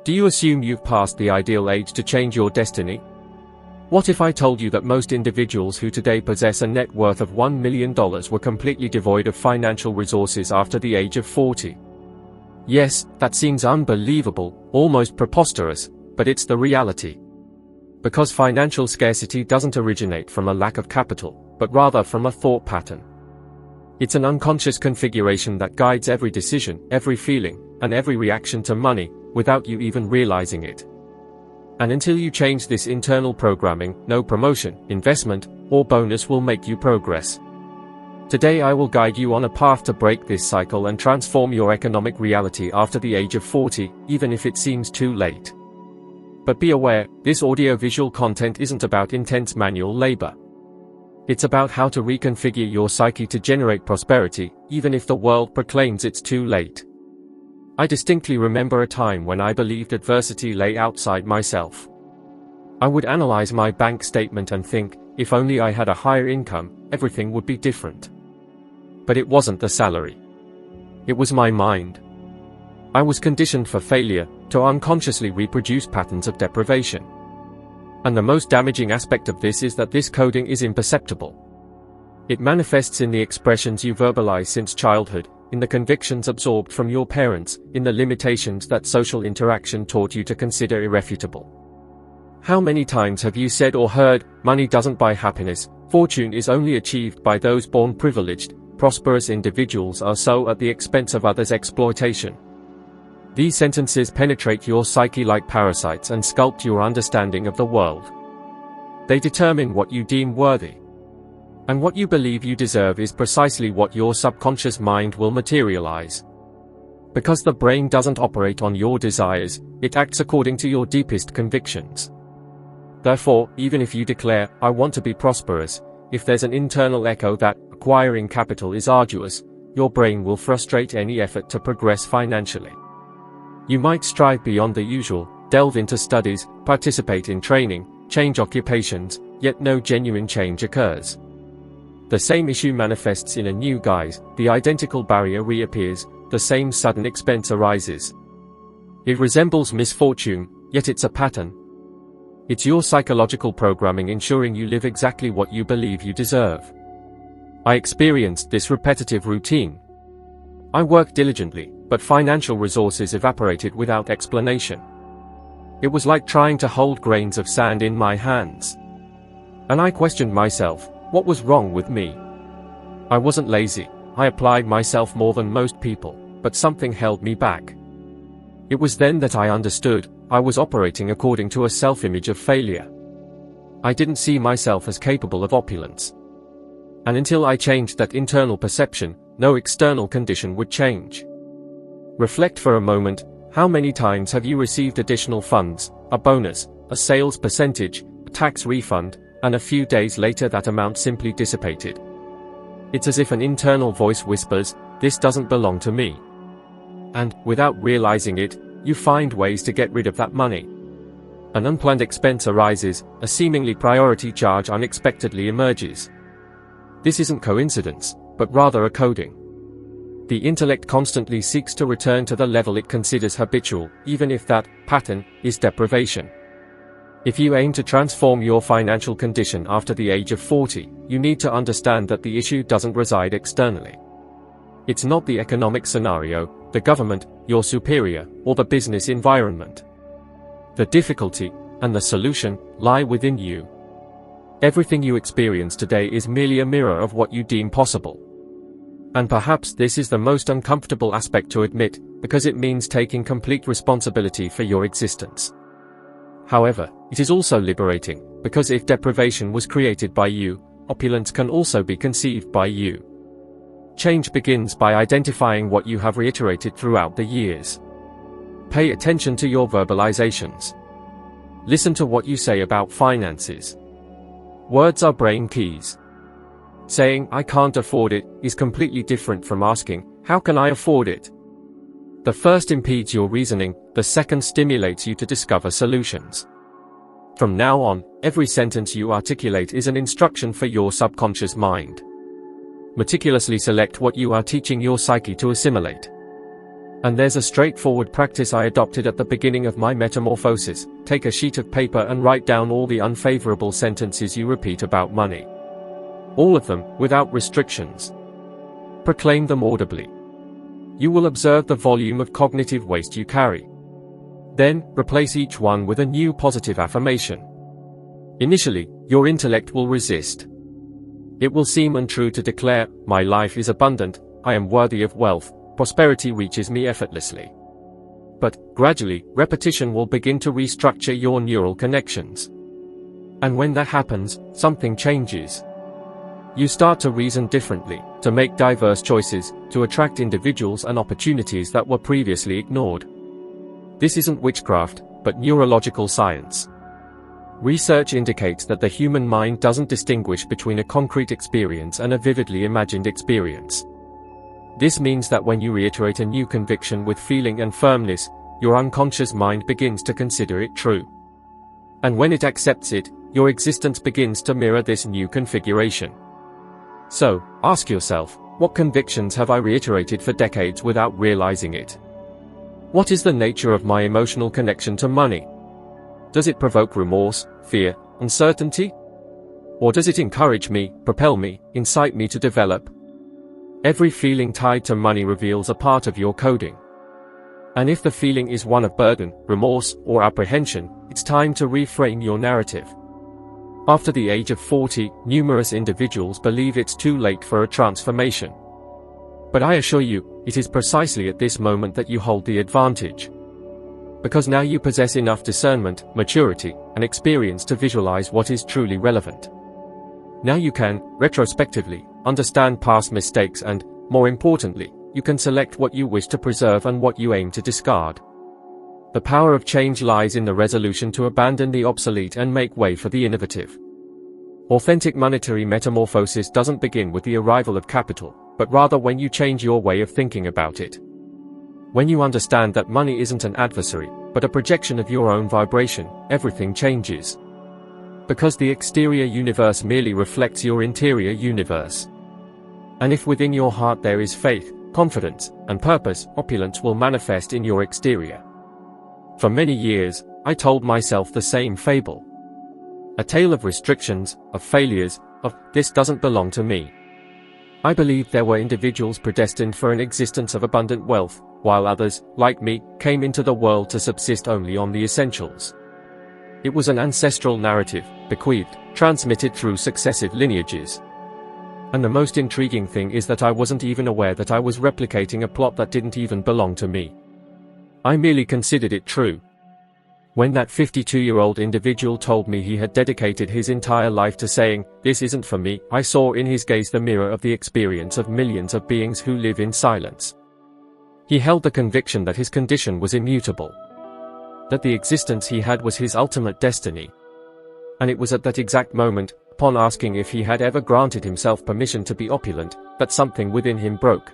Do you assume you've passed the ideal age to change your destiny? What if I told you that most individuals who today possess a net worth of $1 million were completely devoid of financial resources after the age of 40? Yes, that seems unbelievable, almost preposterous, but it's the reality. Because financial scarcity doesn't originate from a lack of capital, but rather from a thought pattern. It's an unconscious configuration that guides every decision, every feeling, and every reaction to money, without you even realizing it. And until you change this internal programming, no promotion, investment, or bonus will make you progress. Today I will guide you on a path to break this cycle and transform your economic reality after the age of 40, even if it seems too late. But be aware, this audio-visual content isn't about intense manual labor. It's about how to reconfigure your psyche to generate prosperity, even if the world proclaims it's too late. I distinctly remember a time when I believed adversity lay outside myself. I would analyze my bank statement and think, if only I had a higher income, everything would be different. But it wasn't the salary. It was my mind. I was conditioned for failure, to unconsciously reproduce patterns of deprivation. And the most damaging aspect of this is that this coding is imperceptible. It manifests in the expressions you verbalize since childhood, in the convictions absorbed from your parents, in the limitations that social interaction taught you to consider irrefutable. How many times have you said or heard, money doesn't buy happiness, fortune is only achieved by those born privileged, prosperous individuals are so at the expense of others' exploitation? These sentences penetrate your psyche like parasites and sculpt your understanding of the world. They determine what you deem worthy. And what you believe you deserve is precisely what your subconscious mind will materialize. Because the brain doesn't operate on your desires, it acts according to your deepest convictions. Therefore, even if you declare, I want to be prosperous, if there's an internal echo that acquiring capital is arduous, your brain will frustrate any effort to progress financially. You might strive beyond the usual, delve into studies, participate in training, change occupations, yet no genuine change occurs. The same issue manifests in a new guise, the identical barrier reappears, the same sudden expense arises. It resembles misfortune, yet it's a pattern. It's your psychological programming ensuring you live exactly what you believe you deserve. I experienced this repetitive routine. I worked diligently, but financial resources evaporated without explanation. It was like trying to hold grains of sand in my hands. And I questioned myself, what was wrong with me? I wasn't lazy, I applied myself more than most people, but something held me back. It was then that I understood, I was operating according to a self-image of failure. I didn't see myself as capable of opulence. And until I changed that internal perception, no external condition would change. Reflect for a moment, how many times have you received additional funds, a bonus, a sales percentage, a tax refund, and a few days later that amount simply dissipated? It's as if an internal voice whispers, this doesn't belong to me. And, without realizing it, you find ways to get rid of that money. An unplanned expense arises, a seemingly priority charge unexpectedly emerges. This isn't coincidence, but rather a coding. The intellect constantly seeks to return to the level it considers habitual, even if that pattern is deprivation. If you aim to transform your financial condition after the age of 40, you need to understand that the issue doesn't reside externally. It's not the economic scenario, the government, your superior, or the business environment. The difficulty, and the solution, lie within you. Everything you experience today is merely a mirror of what you deem possible. And perhaps this is the most uncomfortable aspect to admit, because it means taking complete responsibility for your existence. However, it is also liberating, because if deprivation was created by you, opulence can also be conceived by you. Change begins by identifying what you have reiterated throughout the years. Pay attention to your verbalizations. Listen to what you say about finances. Words are brain keys. Saying, I can't afford it, is completely different from asking, how can I afford it? The first impedes your reasoning, the second stimulates you to discover solutions. From now on, every sentence you articulate is an instruction for your subconscious mind. Meticulously select what you are teaching your psyche to assimilate. And there's a straightforward practice I adopted at the beginning of my metamorphosis. Take a sheet of paper and write down all the unfavorable sentences you repeat about money. All of them, without restrictions. Proclaim them audibly. You will observe the volume of cognitive waste you carry. Then, replace each one with a new positive affirmation. Initially, your intellect will resist. It will seem untrue to declare, "My life is abundant, I am worthy of wealth, prosperity reaches me effortlessly." But, gradually, repetition will begin to restructure your neural connections. And when that happens, something changes. You start to reason differently, to make diverse choices, to attract individuals and opportunities that were previously ignored. This isn't witchcraft, but neurological science. Research indicates that the human mind doesn't distinguish between a concrete experience and a vividly imagined experience. This means that when you reiterate a new conviction with feeling and firmness, your unconscious mind begins to consider it true. And when it accepts it, your existence begins to mirror this new configuration. So, ask yourself, what convictions have I reiterated for decades without realizing it? What is the nature of my emotional connection to money? Does it provoke remorse, fear, uncertainty? Or does it encourage me, propel me, incite me to develop? Every feeling tied to money reveals a part of your coding. And if the feeling is one of burden, remorse, or apprehension, it's time to reframe your narrative. After the age of 40, numerous individuals believe it's too late for a transformation. But I assure you, it is precisely at this moment that you hold the advantage. Because now you possess enough discernment, maturity, and experience to visualize what is truly relevant. Now you can, retrospectively, understand past mistakes and, more importantly, you can select what you wish to preserve and what you aim to discard. The power of change lies in the resolution to abandon the obsolete and make way for the innovative. Authentic monetary metamorphosis doesn't begin with the arrival of capital, but rather when you change your way of thinking about it. When you understand that money isn't an adversary, but a projection of your own vibration, everything changes. Because the exterior universe merely reflects your interior universe. And if within your heart there is faith, confidence, and purpose, opulence will manifest in your exterior. For many years, I told myself the same fable. A tale of restrictions, of failures, of, "This doesn't belong to me." I believed there were individuals predestined for an existence of abundant wealth, while others, like me, came into the world to subsist only on the essentials. It was an ancestral narrative, bequeathed, transmitted through successive lineages. And the most intriguing thing is that I wasn't even aware that I was replicating a plot that didn't even belong to me. I merely considered it true. When that 52-year-old individual told me he had dedicated his entire life to saying, "This isn't for me," I saw in his gaze the mirror of the experience of millions of beings who live in silence. He held the conviction that his condition was immutable. That the existence he had was his ultimate destiny. And it was at that exact moment, upon asking if he had ever granted himself permission to be opulent, that something within him broke.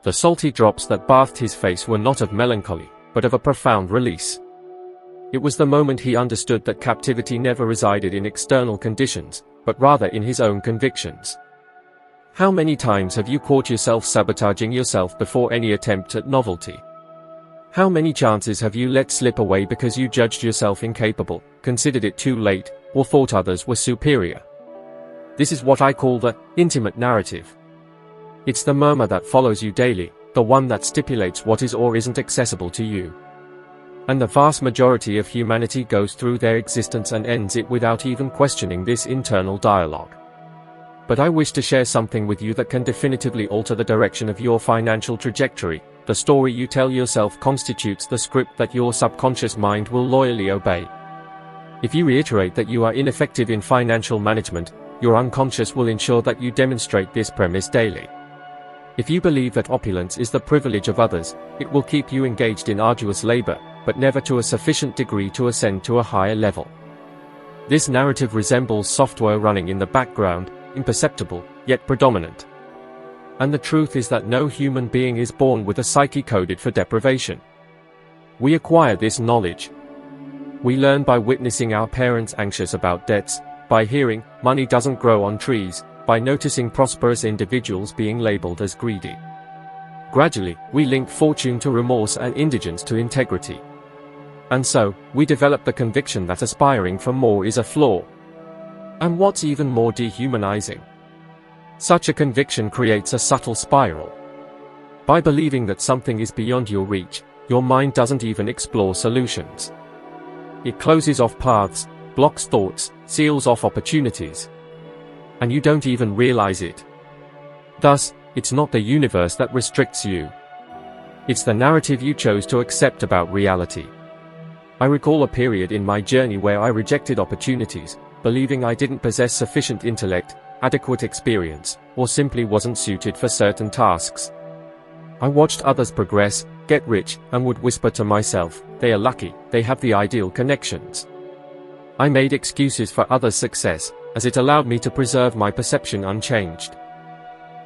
The salty drops that bathed his face were not of melancholy, but of a profound release. It was the moment he understood that captivity never resided in external conditions, but rather in his own convictions. How many times have you caught yourself sabotaging yourself before any attempt at novelty? How many chances have you let slip away because you judged yourself incapable, considered it too late, or thought others were superior? This is what I call the intimate narrative. It's the murmur that follows you daily, the one that stipulates what is or isn't accessible to you. And the vast majority of humanity goes through their existence and ends it without even questioning this internal dialogue. But I wish to share something with you that can definitively alter the direction of your financial trajectory. The story you tell yourself constitutes the script that your subconscious mind will loyally obey. If you reiterate that you are ineffective in financial management, your unconscious will ensure that you demonstrate this premise daily. If you believe that opulence is the privilege of others, it will keep you engaged in arduous labor, but never to a sufficient degree to ascend to a higher level. This narrative resembles software running in the background, imperceptible, yet predominant. And the truth is that no human being is born with a psyche coded for deprivation. We acquire this knowledge. We learn by witnessing our parents anxious about debts, by hearing, "Money doesn't grow on trees," by noticing prosperous individuals being labeled as greedy. Gradually, we link fortune to remorse and indigence to integrity. And so, we develop the conviction that aspiring for more is a flaw. And what's even more dehumanizing? Such a conviction creates a subtle spiral. By believing that something is beyond your reach, your mind doesn't even explore solutions. It closes off paths, blocks thoughts, seals off opportunities. And you don't even realize it. Thus, it's not the universe that restricts you. It's the narrative you chose to accept about reality. I recall a period in my journey where I rejected opportunities, believing I didn't possess sufficient intellect, adequate experience, or simply wasn't suited for certain tasks. I watched others progress, get rich, and would whisper to myself, they are lucky, they have the ideal connections. I made excuses for others' success, as it allowed me to preserve my perception unchanged.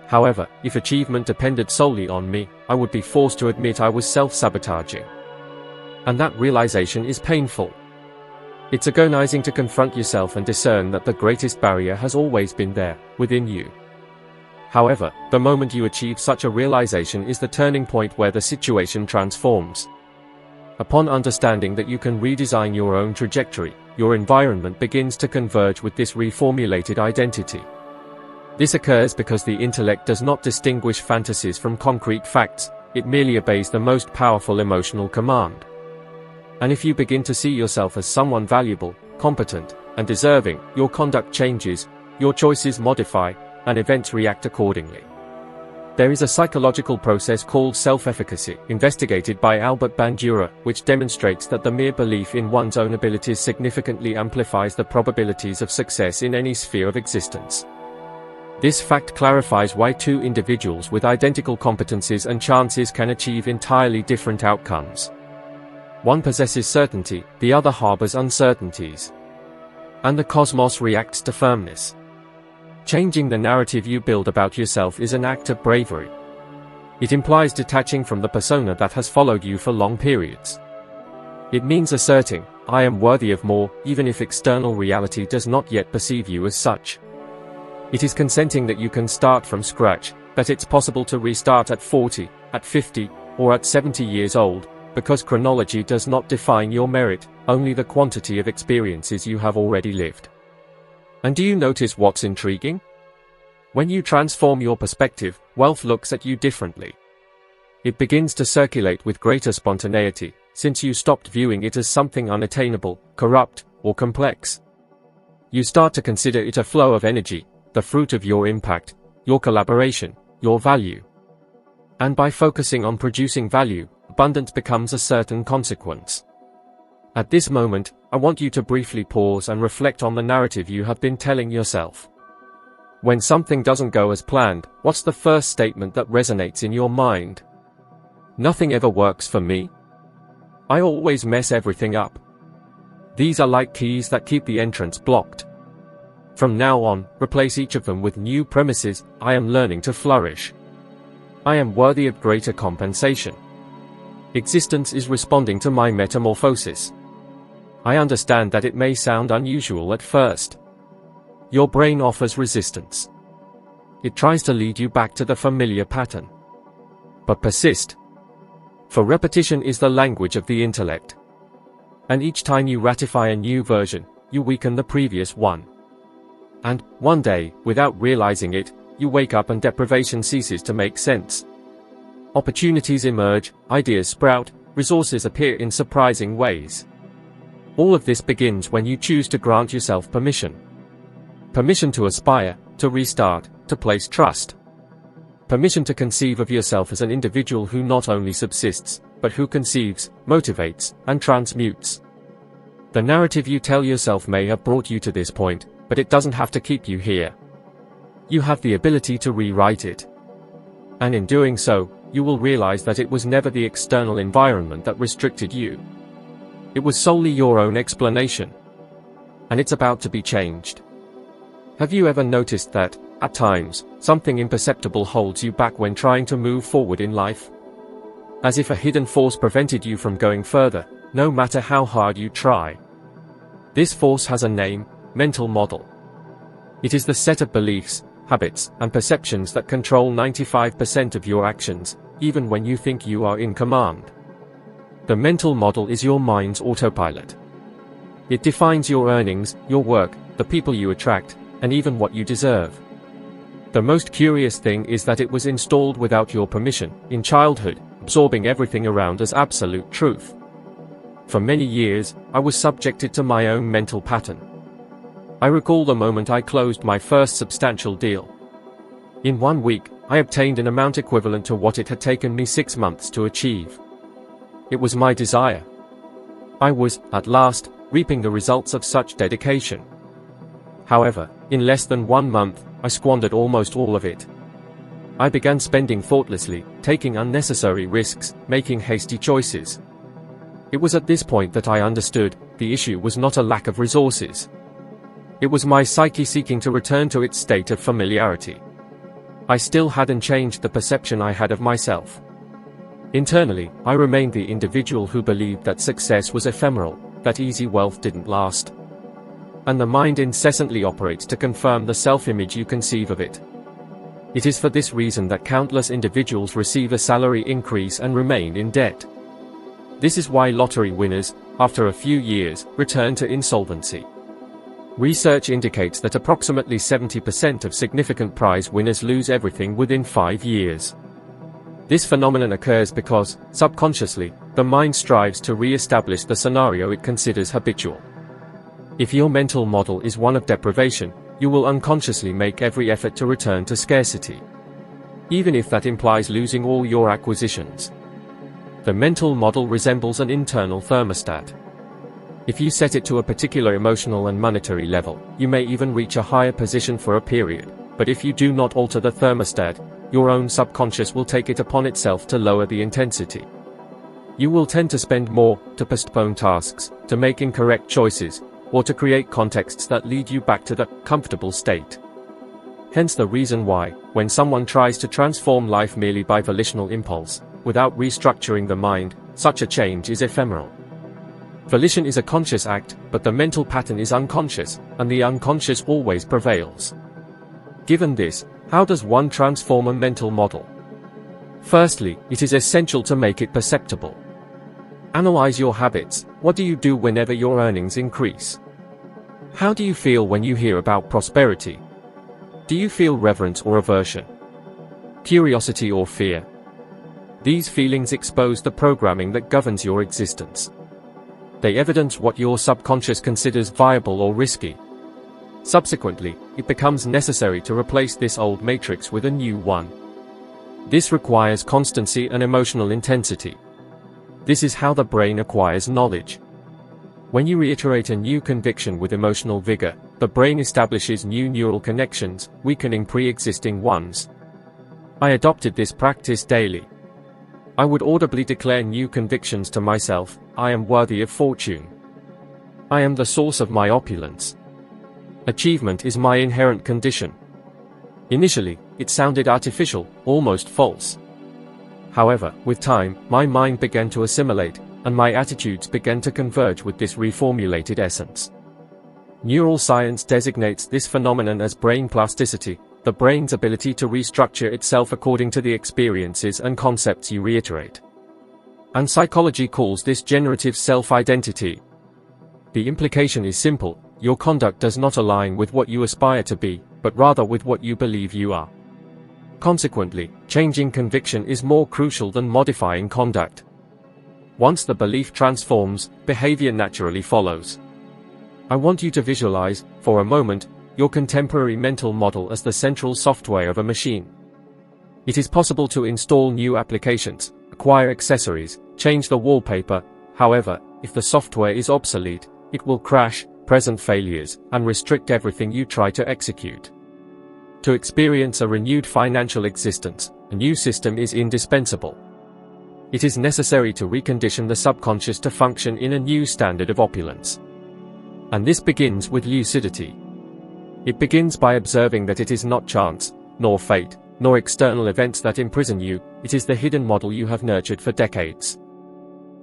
However, if achievement depended solely on me, I would be forced to admit I was self-sabotaging. And that realization is painful. It's agonizing to confront yourself and discern that the greatest barrier has always been there, within you. However, the moment you achieve such a realization is the turning point where the situation transforms. Upon understanding that you can redesign your own trajectory, your environment begins to converge with this reformulated identity. This occurs because the intellect does not distinguish fantasies from concrete facts, it merely obeys the most powerful emotional command. And if you begin to see yourself as someone valuable, competent, and deserving, your conduct changes, your choices modify, and events react accordingly. There is a psychological process called self-efficacy, investigated by Albert Bandura, which demonstrates that the mere belief in one's own abilities significantly amplifies the probabilities of success in any sphere of existence. This fact clarifies why two individuals with identical competencies and chances can achieve entirely different outcomes. One possesses certainty, the other harbors uncertainties. And the cosmos reacts to firmness. Changing the narrative you build about yourself is an act of bravery. It implies detaching from the persona that has followed you for long periods. It means asserting, I am worthy of more, even if external reality does not yet perceive you as such. It is consenting that you can start from scratch, that it's possible to restart at 40, at 50, or at 70 years old, because chronology does not define your merit, only the quantity of experiences you have already lived. And do you notice what's intriguing? When you transform your perspective, wealth looks at you differently. It begins to circulate with greater spontaneity, since you stopped viewing it as something unattainable, corrupt, or complex. You start to consider it a flow of energy, the fruit of your impact, your collaboration, your value. And by focusing on producing value, abundance becomes a certain consequence. At this moment, I want you to briefly pause and reflect on the narrative you have been telling yourself. When something doesn't go as planned, what's the first statement that resonates in your mind? Nothing ever works for me. I always mess everything up. These are like keys that keep the entrance blocked. From now on, replace each of them with new premises. I am learning to flourish. I am worthy of greater compensation. Existence is responding to my metamorphosis. I understand that it may sound unusual at first. Your brain offers resistance. It tries to lead you back to the familiar pattern. But persist. For repetition is the language of the intellect. And each time you ratify a new version, you weaken the previous one. And, one day, without realizing it, you wake up and deprivation ceases to make sense. Opportunities emerge, ideas sprout, resources appear in surprising ways. All of this begins when you choose to grant yourself permission. Permission to aspire, to restart, to place trust. Permission to conceive of yourself as an individual who not only subsists, but who conceives, motivates, and transmutes. The narrative you tell yourself may have brought you to this point, but it doesn't have to keep you here. You have the ability to rewrite it. And in doing so, you will realize that it was never the external environment that restricted you. It was solely your own explanation. And it's about to be changed. Have you ever noticed that, at times, something imperceptible holds you back when trying to move forward in life? As if a hidden force prevented you from going further, no matter how hard you try. This force has a name: mental model. It is the set of beliefs, habits, and perceptions that control 95% of your actions, even when you think you are in command. The mental model is your mind's autopilot. It defines your earnings, your work, the people you attract, and even what you deserve. The most curious thing is that it was installed without your permission, in childhood, absorbing everything around as absolute truth. For many years, I was subjected to my own mental pattern. I recall the moment I closed my first substantial deal. In 1 week, I obtained an amount equivalent to what it had taken me 6 months to achieve. It was my desire. I was, at last, reaping the results of such dedication. However, in less than 1 month, I squandered almost all of it. I began spending thoughtlessly, taking unnecessary risks, making hasty choices. It was at this point that I understood, the issue was not a lack of resources. It was my psyche seeking to return to its state of familiarity. I still hadn't changed the perception I had of myself. Internally, I remained the individual who believed that success was ephemeral, that easy wealth didn't last. And the mind incessantly operates to confirm the self-image you conceive of it. It is for this reason that countless individuals receive a salary increase and remain in debt. This is why lottery winners, after a few years, return to insolvency. Research indicates that approximately 70% of significant prize winners lose everything within 5 years. This phenomenon occurs because, subconsciously, the mind strives to re-establish the scenario it considers habitual. If your mental model is one of deprivation, you will unconsciously make every effort to return to scarcity, even if that implies losing all your acquisitions. The mental model resembles an internal thermostat. If you set it to a particular emotional and monetary level, you may even reach a higher position for a period, but if you do not alter the thermostat, your own subconscious will take it upon itself to lower the intensity. You will tend to spend more, to postpone tasks, to make incorrect choices, or to create contexts that lead you back to the comfortable state. Hence the reason why, when someone tries to transform life merely by volitional impulse, without restructuring the mind, such a change is ephemeral. Volition is a conscious act, but the mental pattern is unconscious, and the unconscious always prevails. Given this, how does one transform a mental model? Firstly, it is essential to make it perceptible. Analyze your habits. What do you do whenever your earnings increase? How do you feel when you hear about prosperity? Do you feel reverence or aversion? Curiosity or fear? These feelings expose the programming that governs your existence. They evidence what your subconscious considers viable or risky. Subsequently, it becomes necessary to replace this old matrix with a new one. This requires constancy and emotional intensity. This is how the brain acquires knowledge. When you reiterate a new conviction with emotional vigor, the brain establishes new neural connections, weakening pre-existing ones. I adopted this practice daily. I would audibly declare new convictions to myself: I am worthy of fortune. I am the source of my opulence. Achievement is my inherent condition. Initially, it sounded artificial, almost false. However, with time, my mind began to assimilate, and my attitudes began to converge with this reformulated essence. Neural science designates this phenomenon as brain plasticity, the brain's ability to restructure itself according to the experiences and concepts you reiterate. And psychology calls this generative self-identity. The implication is simple: your conduct does not align with what you aspire to be, but rather with what you believe you are. Consequently, changing conviction is more crucial than modifying conduct. Once the belief transforms, behavior naturally follows. I want you to visualize, for a moment, your contemporary mental model as the central software of a machine. It is possible to install new applications, acquire accessories, change the wallpaper. However, if the software is obsolete, it will crash, present failures, and restrict everything you try to execute. To experience a renewed financial existence, a new system is indispensable. It is necessary to recondition the subconscious to function in a new standard of opulence. And this begins with lucidity. It begins by observing that it is not chance, nor fate, nor external events that imprison you, it is the hidden model you have nurtured for decades.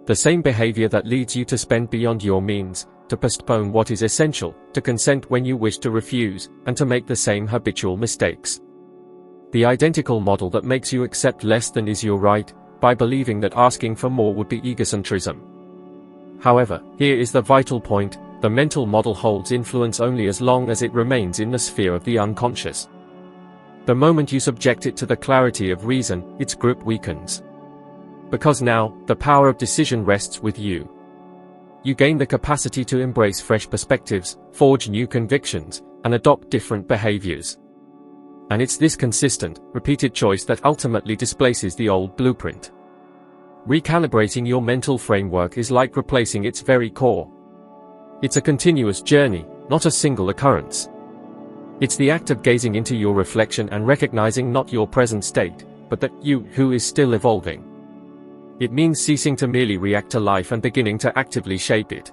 The same behavior that leads you to spend beyond your means, to postpone what is essential, to consent when you wish to refuse, and to make the same habitual mistakes. The identical model that makes you accept less than is your right, by believing that asking for more would be egocentrism. However, here is the vital point: the mental model holds influence only as long as it remains in the sphere of the unconscious. The moment you subject it to the clarity of reason, its grip weakens. Because now, the power of decision rests with you. You gain the capacity to embrace fresh perspectives, forge new convictions, and adopt different behaviors. And it's this consistent, repeated choice that ultimately displaces the old blueprint. Recalibrating your mental framework is like replacing its very core. It's a continuous journey, not a single occurrence. It's the act of gazing into your reflection and recognizing not your present state, but that you who is still evolving. It means ceasing to merely react to life and beginning to actively shape it.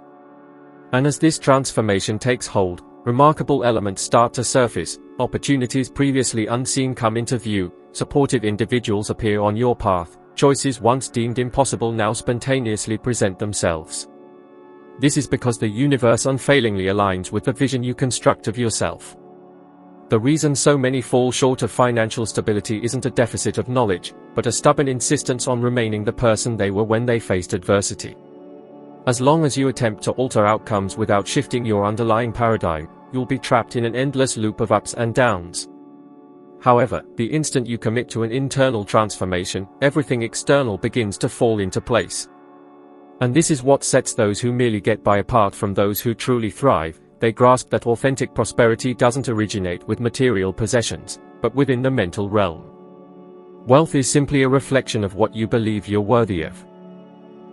And as this transformation takes hold, remarkable elements start to surface, opportunities previously unseen come into view, supportive individuals appear on your path, choices once deemed impossible now spontaneously present themselves. This is because the universe unfailingly aligns with the vision you construct of yourself. The reason so many fall short of financial stability isn't a deficit of knowledge, but a stubborn insistence on remaining the person they were when they faced adversity. As long as you attempt to alter outcomes without shifting your underlying paradigm, you'll be trapped in an endless loop of ups and downs. However, the instant you commit to an internal transformation, everything external begins to fall into place. And this is what sets those who merely get by apart from those who truly thrive. They grasp that authentic prosperity doesn't originate with material possessions, but within the mental realm. Wealth is simply a reflection of what you believe you're worthy of.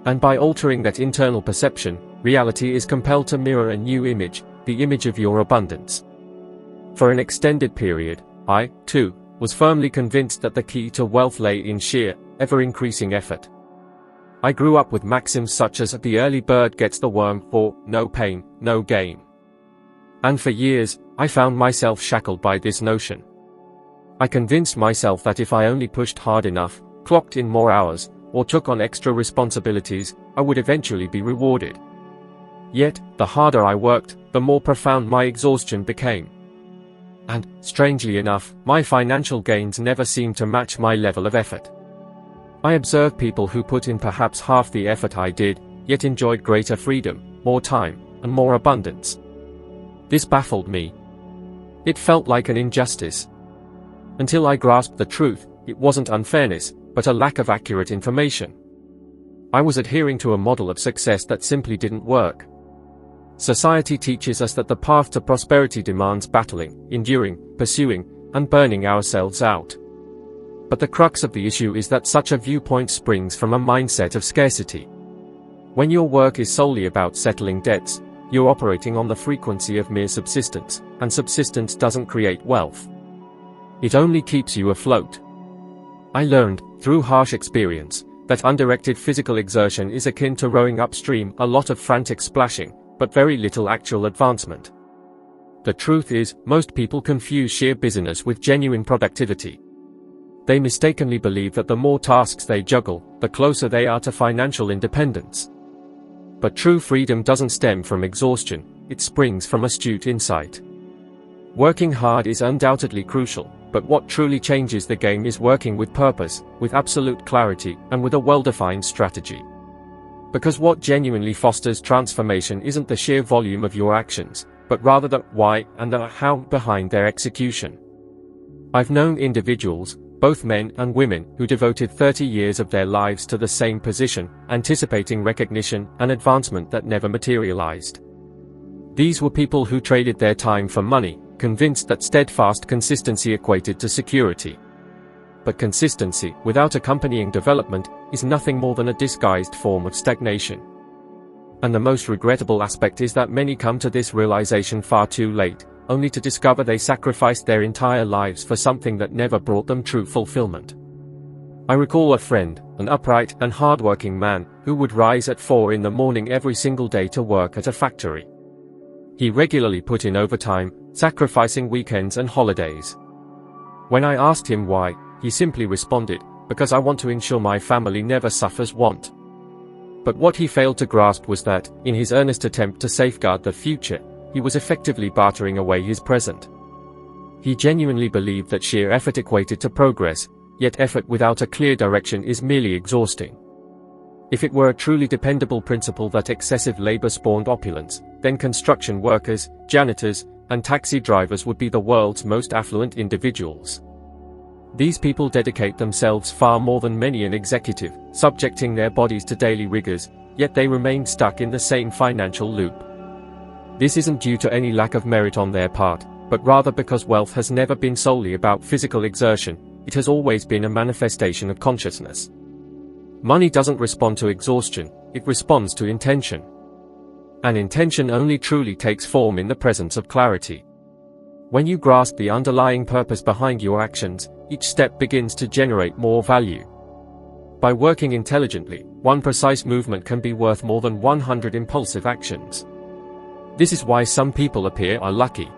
And by altering that internal perception, reality is compelled to mirror a new image, the image of your abundance. For an extended period, I, too, was firmly convinced that the key to wealth lay in sheer, ever-increasing effort. I grew up with maxims such as "the early bird gets the worm" or "no pain, no gain." And for years, I found myself shackled by this notion. I convinced myself that if I only pushed hard enough, clocked in more hours, or took on extra responsibilities, I would eventually be rewarded. Yet, the harder I worked, the more profound my exhaustion became. And, strangely enough, my financial gains never seemed to match my level of effort. I observed people who put in perhaps half the effort I did, yet enjoyed greater freedom, more time, and more abundance. This baffled me. It felt like an injustice. Until I grasped the truth, it wasn't unfairness, but a lack of accurate information. I was adhering to a model of success that simply didn't work. Society teaches us that the path to prosperity demands battling, enduring, pursuing, and burning ourselves out. But the crux of the issue is that such a viewpoint springs from a mindset of scarcity. When your work is solely about settling debts, you're operating on the frequency of mere subsistence, and subsistence doesn't create wealth. It only keeps you afloat. I learned, through harsh experience, that undirected physical exertion is akin to rowing upstream, a lot of frantic splashing, but very little actual advancement. The truth is, most people confuse sheer busyness with genuine productivity. They mistakenly believe that the more tasks they juggle, the closer they are to financial independence. But true freedom doesn't stem from exhaustion, it springs from astute insight. Working hard is undoubtedly crucial, but what truly changes the game is working with purpose, with absolute clarity, and with a well-defined strategy. Because what genuinely fosters transformation isn't the sheer volume of your actions, but rather the why and the how behind their execution. I've known individuals, both men and women, who devoted 30 years of their lives to the same position, anticipating recognition and advancement that never materialized. These were people who traded their time for money, convinced that steadfast consistency equated to security. But consistency, without accompanying development, is nothing more than a disguised form of stagnation. And the most regrettable aspect is that many come to this realization far too late, only to discover they sacrificed their entire lives for something that never brought them true fulfillment. I recall a friend, an upright and hardworking man, who would rise at 4 in the morning every single day to work at a factory. He regularly put in overtime, sacrificing weekends and holidays. When I asked him why, he simply responded, "Because I want to ensure my family never suffers want." But what he failed to grasp was that, in his earnest attempt to safeguard the future, he was effectively bartering away his present. He genuinely believed that sheer effort equated to progress, yet effort without a clear direction is merely exhausting. If it were a truly dependable principle that excessive labor spawned opulence, then construction workers, janitors, and taxi drivers would be the world's most affluent individuals. These people dedicate themselves far more than many an executive, subjecting their bodies to daily rigors, yet they remain stuck in the same financial loop. This isn't due to any lack of merit on their part, but rather because wealth has never been solely about physical exertion, it has always been a manifestation of consciousness. Money doesn't respond to exhaustion, it responds to intention. And intention only truly takes form in the presence of clarity. When you grasp the underlying purpose behind your actions, each step begins to generate more value. By working intelligently, one precise movement can be worth more than 100 impulsive actions. This is why some people appear unlucky.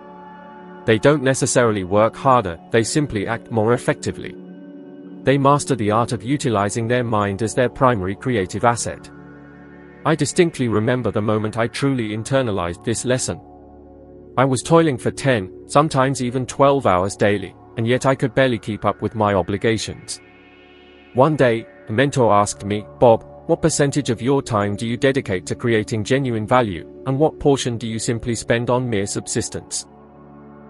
They don't necessarily work harder, they simply act more effectively. They master the art of utilizing their mind as their primary creative asset. I distinctly remember the moment I truly internalized this lesson. I was toiling for 10, sometimes even 12 hours daily, and yet I could barely keep up with my obligations. One day, a mentor asked me, "Bob, what percentage of your time do you dedicate to creating genuine value, and what portion do you simply spend on mere subsistence?"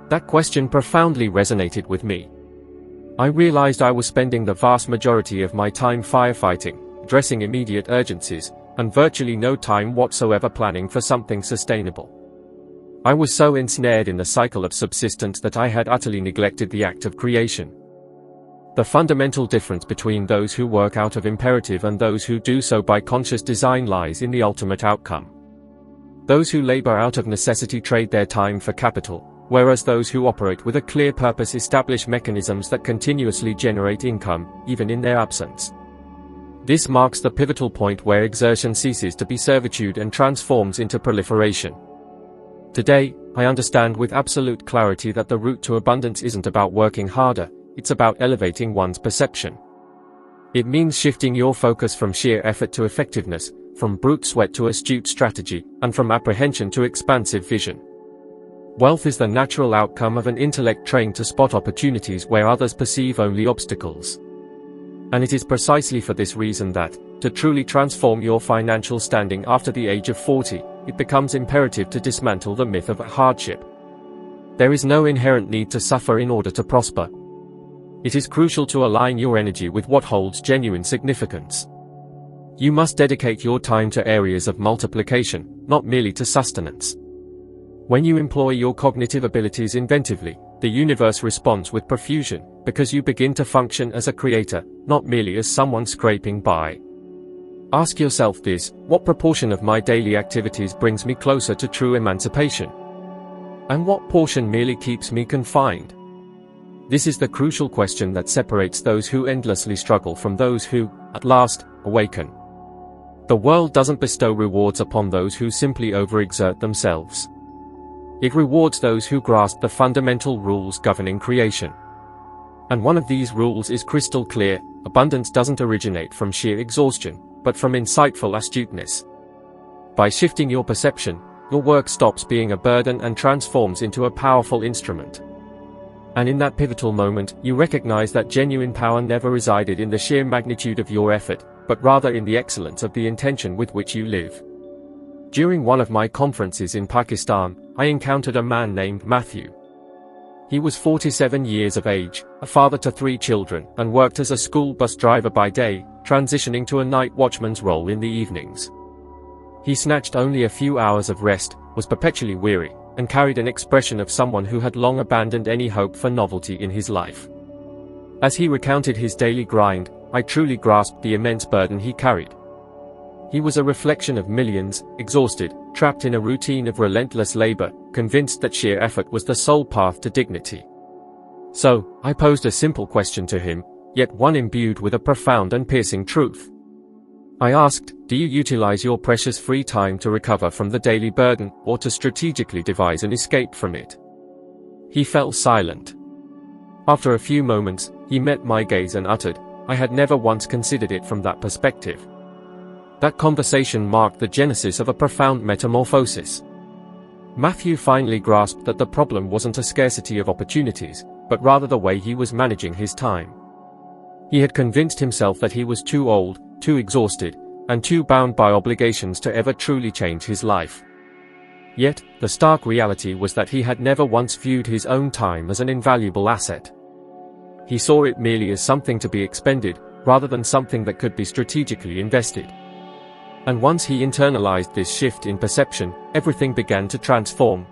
That question profoundly resonated with me. I realized I was spending the vast majority of my time firefighting, addressing immediate urgencies, and virtually no time whatsoever planning for something sustainable. I was so ensnared in the cycle of subsistence that I had utterly neglected the act of creation. The fundamental difference between those who work out of imperative and those who do so by conscious design lies in the ultimate outcome. Those who labor out of necessity trade their time for capital, whereas those who operate with a clear purpose establish mechanisms that continuously generate income, even in their absence. This marks the pivotal point where exertion ceases to be servitude and transforms into proliferation. Today, I understand with absolute clarity that the route to abundance isn't about working harder, it's about elevating one's perception. It means shifting your focus from sheer effort to effectiveness, from brute sweat to astute strategy, and from apprehension to expansive vision. Wealth is the natural outcome of an intellect trained to spot opportunities where others perceive only obstacles. And it is precisely for this reason that, to truly transform your financial standing after the age of 40, it becomes imperative to dismantle the myth of hardship. There is no inherent need to suffer in order to prosper. It is crucial to align your energy with what holds genuine significance. You must dedicate your time to areas of multiplication, not merely to sustenance. When you employ your cognitive abilities inventively, the universe responds with profusion, because you begin to function as a creator, not merely as someone scraping by. Ask yourself this: what proportion of my daily activities brings me closer to true emancipation? And what portion merely keeps me confined? This is the crucial question that separates those who endlessly struggle from those who, at last, awaken. The world doesn't bestow rewards upon those who simply overexert themselves. It rewards those who grasp the fundamental rules governing creation. And one of these rules is crystal clear: abundance doesn't originate from sheer exhaustion, but from insightful astuteness. By shifting your perception, your work stops being a burden and transforms into a powerful instrument. And in that pivotal moment, you recognize that genuine power never resided in the sheer magnitude of your effort, but rather in the excellence of the intention with which you live. During one of my conferences in Pakistan, I encountered a man named Matthew. He was 47 years of age, a father to 3 children, and worked as a school bus driver by day, transitioning to a night watchman's role in the evenings. He snatched only a few hours of rest, was perpetually weary, and carried an expression of someone who had long abandoned any hope for novelty in his life. As he recounted his daily grind, I truly grasped the immense burden he carried. He was a reflection of millions, exhausted, trapped in a routine of relentless labor, convinced that sheer effort was the sole path to dignity. So, I posed a simple question to him, yet one imbued with a profound and piercing truth. I asked, do you utilize your precious free time to recover from the daily burden, or to strategically devise an escape from it? He fell silent. After a few moments, he met my gaze and uttered, I had never once considered it from that perspective. That conversation marked the genesis of a profound metamorphosis. Matthew finally grasped that the problem wasn't a scarcity of opportunities, but rather the way he was managing his time. He had convinced himself that he was too old, too exhausted, and too bound by obligations to ever truly change his life. Yet, the stark reality was that he had never once viewed his own time as an invaluable asset. He saw it merely as something to be expended, rather than something that could be strategically invested. And once he internalized this shift in perception, everything began to transform.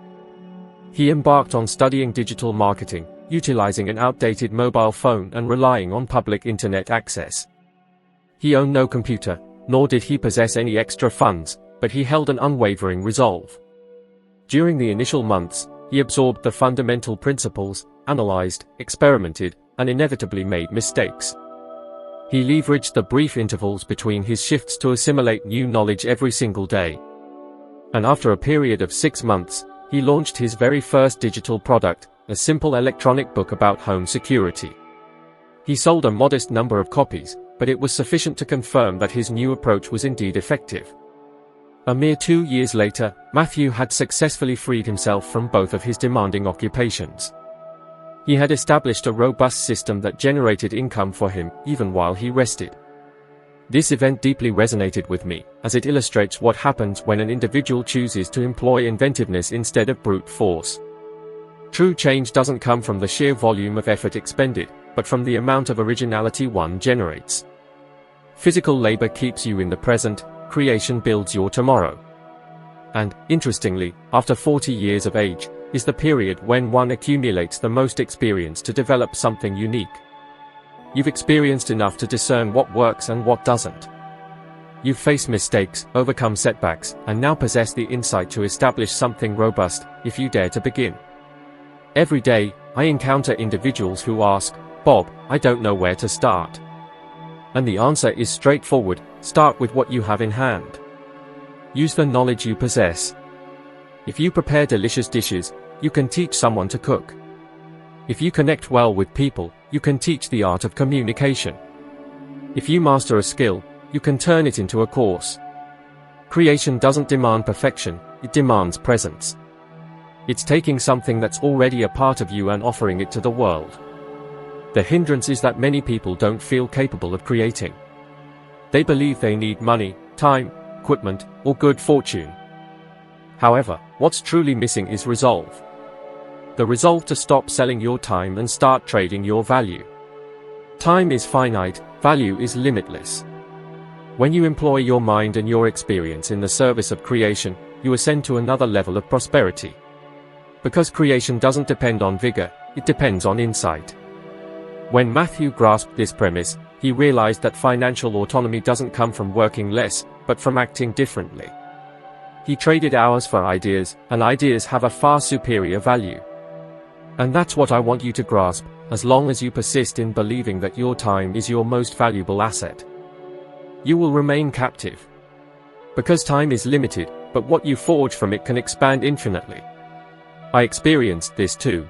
He embarked on studying digital marketing, utilizing an outdated mobile phone and relying on public internet access. He owned no computer, nor did he possess any extra funds, but he held an unwavering resolve. During the initial months, he absorbed the fundamental principles, analyzed, experimented, and inevitably made mistakes. He leveraged the brief intervals between his shifts to assimilate new knowledge every single day. And after a period of 6 months, he launched his very first digital product, a simple electronic book about home security. He sold a modest number of copies, but it was sufficient to confirm that his new approach was indeed effective. A mere 2 years later, Matthew had successfully freed himself from both of his demanding occupations. He had established a robust system that generated income for him, even while he rested. This event deeply resonated with me, as it illustrates what happens when an individual chooses to employ inventiveness instead of brute force. True change doesn't come from the sheer volume of effort expended, but from the amount of originality one generates. Physical labor keeps you in the present, creation builds your tomorrow. And, interestingly, after 40 years of age, is the period when one accumulates the most experience to develop something unique. You've experienced enough to discern what works and what doesn't. You've faced mistakes, overcome setbacks, and now possess the insight to establish something robust, if you dare to begin. Every day, I encounter individuals who ask, "Bob, I don't know where to start." And the answer is straightforward: start with what you have in hand. Use the knowledge you possess. If you prepare delicious dishes, you can teach someone to cook. If you connect well with people, you can teach the art of communication. If you master a skill, you can turn it into a course. Creation doesn't demand perfection, it demands presence. It's taking something that's already a part of you and offering it to the world. The hindrance is that many people don't feel capable of creating. They believe they need money, time, equipment, or good fortune. However, what's truly missing is resolve. The resolve to stop selling your time and start trading your value. Time is finite, value is limitless. When you employ your mind and your experience in the service of creation, you ascend to another level of prosperity. Because creation doesn't depend on vigor, it depends on insight. When Matthew grasped this premise, he realized that financial autonomy doesn't come from working less, but from acting differently. He traded hours for ideas, and ideas have a far superior value. And that's what I want you to grasp, as long as you persist in believing that your time is your most valuable asset. You will remain captive. Because time is limited, but what you forge from it can expand infinitely. I experienced this too.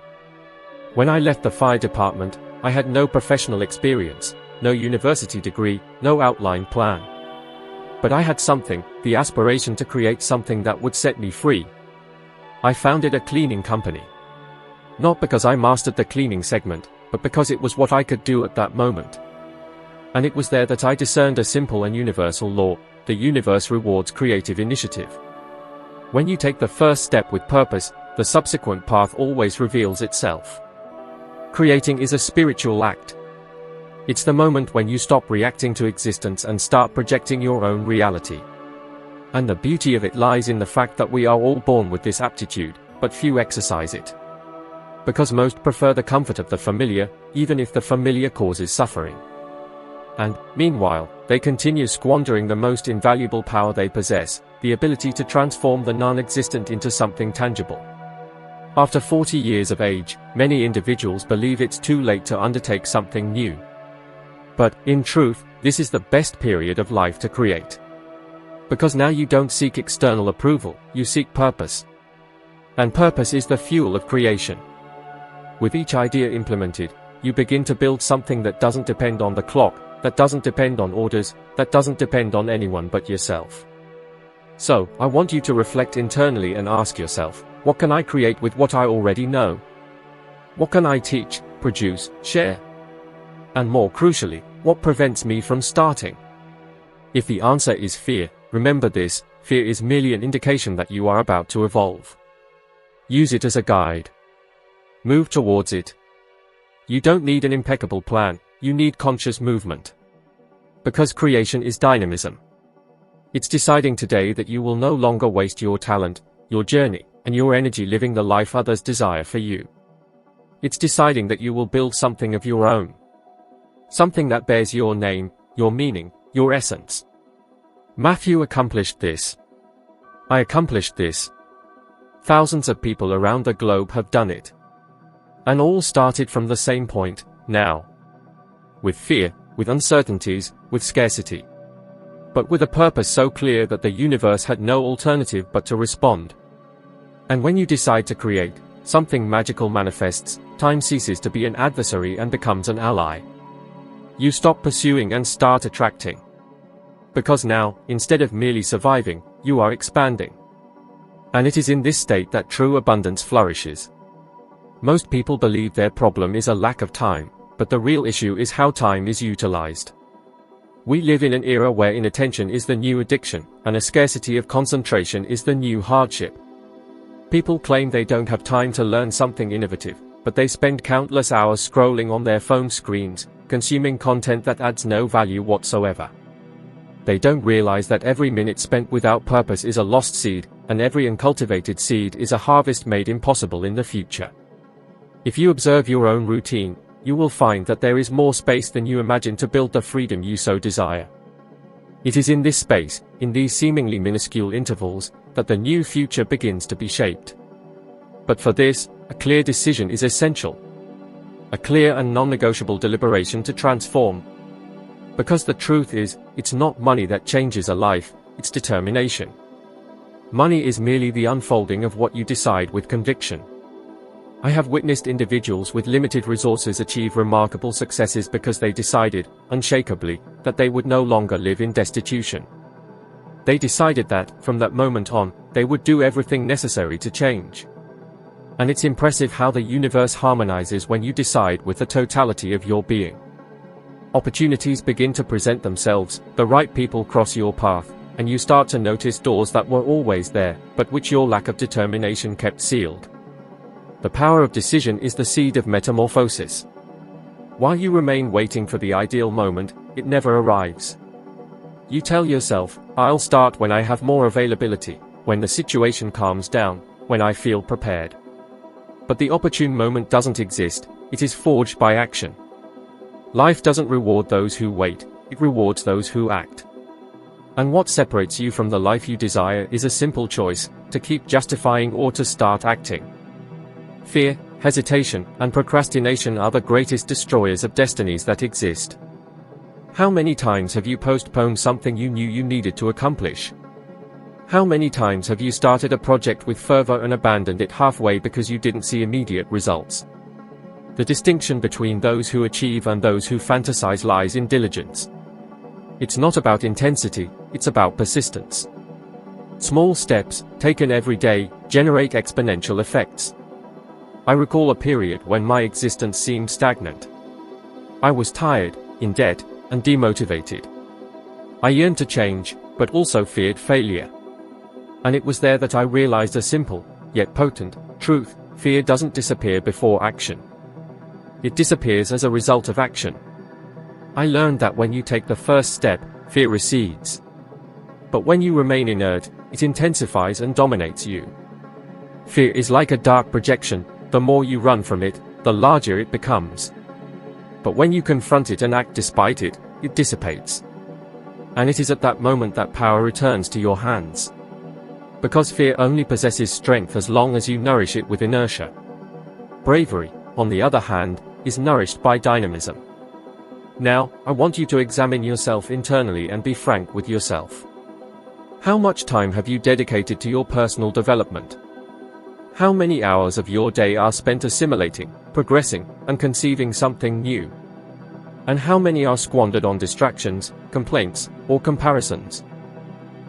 When I left the fire department, I had no professional experience, no university degree, no outline plan. But I had something, the aspiration to create something that would set me free. I founded a cleaning company. Not because I mastered the cleaning segment, but because it was what I could do at that moment. And it was there that I discerned a simple and universal law: the universe rewards creative initiative. When you take the first step with purpose, the subsequent path always reveals itself. Creating is a spiritual act. It's the moment when you stop reacting to existence and start projecting your own reality. And the beauty of it lies in the fact that we are all born with this aptitude, but few exercise it. Because most prefer the comfort of the familiar, even if the familiar causes suffering. And, meanwhile, they continue squandering the most invaluable power they possess, the ability to transform the non-existent into something tangible. After 40 years of age, many individuals believe it's too late to undertake something new. But, in truth, this is the best period of life to create. Because now you don't seek external approval, you seek purpose. And purpose is the fuel of creation. With each idea implemented, you begin to build something that doesn't depend on the clock, that doesn't depend on orders, that doesn't depend on anyone but yourself. So, I want you to reflect internally and ask yourself, What can I create with what I already know? What can I teach, produce, share? And more crucially, what prevents me from starting? If the answer is fear, remember this: fear is merely an indication that you are about to evolve. Use it as a guide. Move towards it. You don't need an impeccable plan, you need conscious movement. Because creation is dynamism. It's deciding today that you will no longer waste your talent, your journey, and your energy living the life others desire for you. It's deciding that you will build something of your own. Something that bears your name, your meaning, your essence. Matthew accomplished this. I accomplished this. Thousands of people around the globe have done it. And all started from the same point, now. With fear, with uncertainties, with scarcity. But with a purpose so clear that the universe had no alternative but to respond. And when you decide to create, something magical manifests, time ceases to be an adversary and becomes an ally. You stop pursuing and start attracting. Because now, instead of merely surviving, you are expanding. And it is in this state that true abundance flourishes. Most people believe their problem is a lack of time, but the real issue is how time is utilized. We live in an era where inattention is the new addiction, and a scarcity of concentration is the new hardship. People claim they don't have time to learn something innovative, but they spend countless hours scrolling on their phone screens, consuming content that adds no value whatsoever. They don't realize that every minute spent without purpose is a lost seed, and every uncultivated seed is a harvest made impossible in the future. If you observe your own routine, you will find that there is more space than you imagine to build the freedom you so desire. It is in this space, in these seemingly minuscule intervals, that the new future begins to be shaped. But for this, a clear decision is essential. A clear and non-negotiable deliberation to transform. Because the truth is, it's not money that changes a life, it's determination. Money is merely the unfolding of what you decide with conviction. I have witnessed individuals with limited resources achieve remarkable successes because they decided, unshakably, that they would no longer live in destitution. They decided that, from that moment on, they would do everything necessary to change. And it's impressive how the universe harmonizes when you decide with the totality of your being. Opportunities begin to present themselves, the right people cross your path, and you start to notice doors that were always there, but which your lack of determination kept sealed. The power of decision is the seed of metamorphosis. While you remain waiting for the ideal moment, it never arrives. You tell yourself, I'll start when I have more availability, when the situation calms down, when I feel prepared. But the opportune moment doesn't exist, it is forged by action. Life doesn't reward those who wait, it rewards those who act. And what separates you from the life you desire is a simple choice, to keep justifying or to start acting. Fear, hesitation, and procrastination are the greatest destroyers of destinies that exist. How many times have you postponed something you knew you needed to accomplish? How many times have you started a project with fervor and abandoned it halfway because you didn't see immediate results? The distinction between those who achieve and those who fantasize lies in diligence. It's not about intensity, it's about persistence. Small steps, taken every day, generate exponential effects. I recall a period when my existence seemed stagnant. I was tired, in debt, and demotivated. I yearned to change, but also feared failure. And it was there that I realized a simple, yet potent, truth: fear doesn't disappear before action. It disappears as a result of action. I learned that when you take the first step, fear recedes. But when you remain inert, it intensifies and dominates you. Fear is like a dark projection, the more you run from it, the larger it becomes. But when you confront it and act despite it, it dissipates. And it is at that moment that power returns to your hands. Because fear only possesses strength as long as you nourish it with inertia. Bravery, on the other hand, is nourished by dynamism. Now, I want you to examine yourself internally and be frank with yourself. How much time have you dedicated to your personal development? How many hours of your day are spent assimilating, progressing, and conceiving something new? And how many are squandered on distractions, complaints, or comparisons?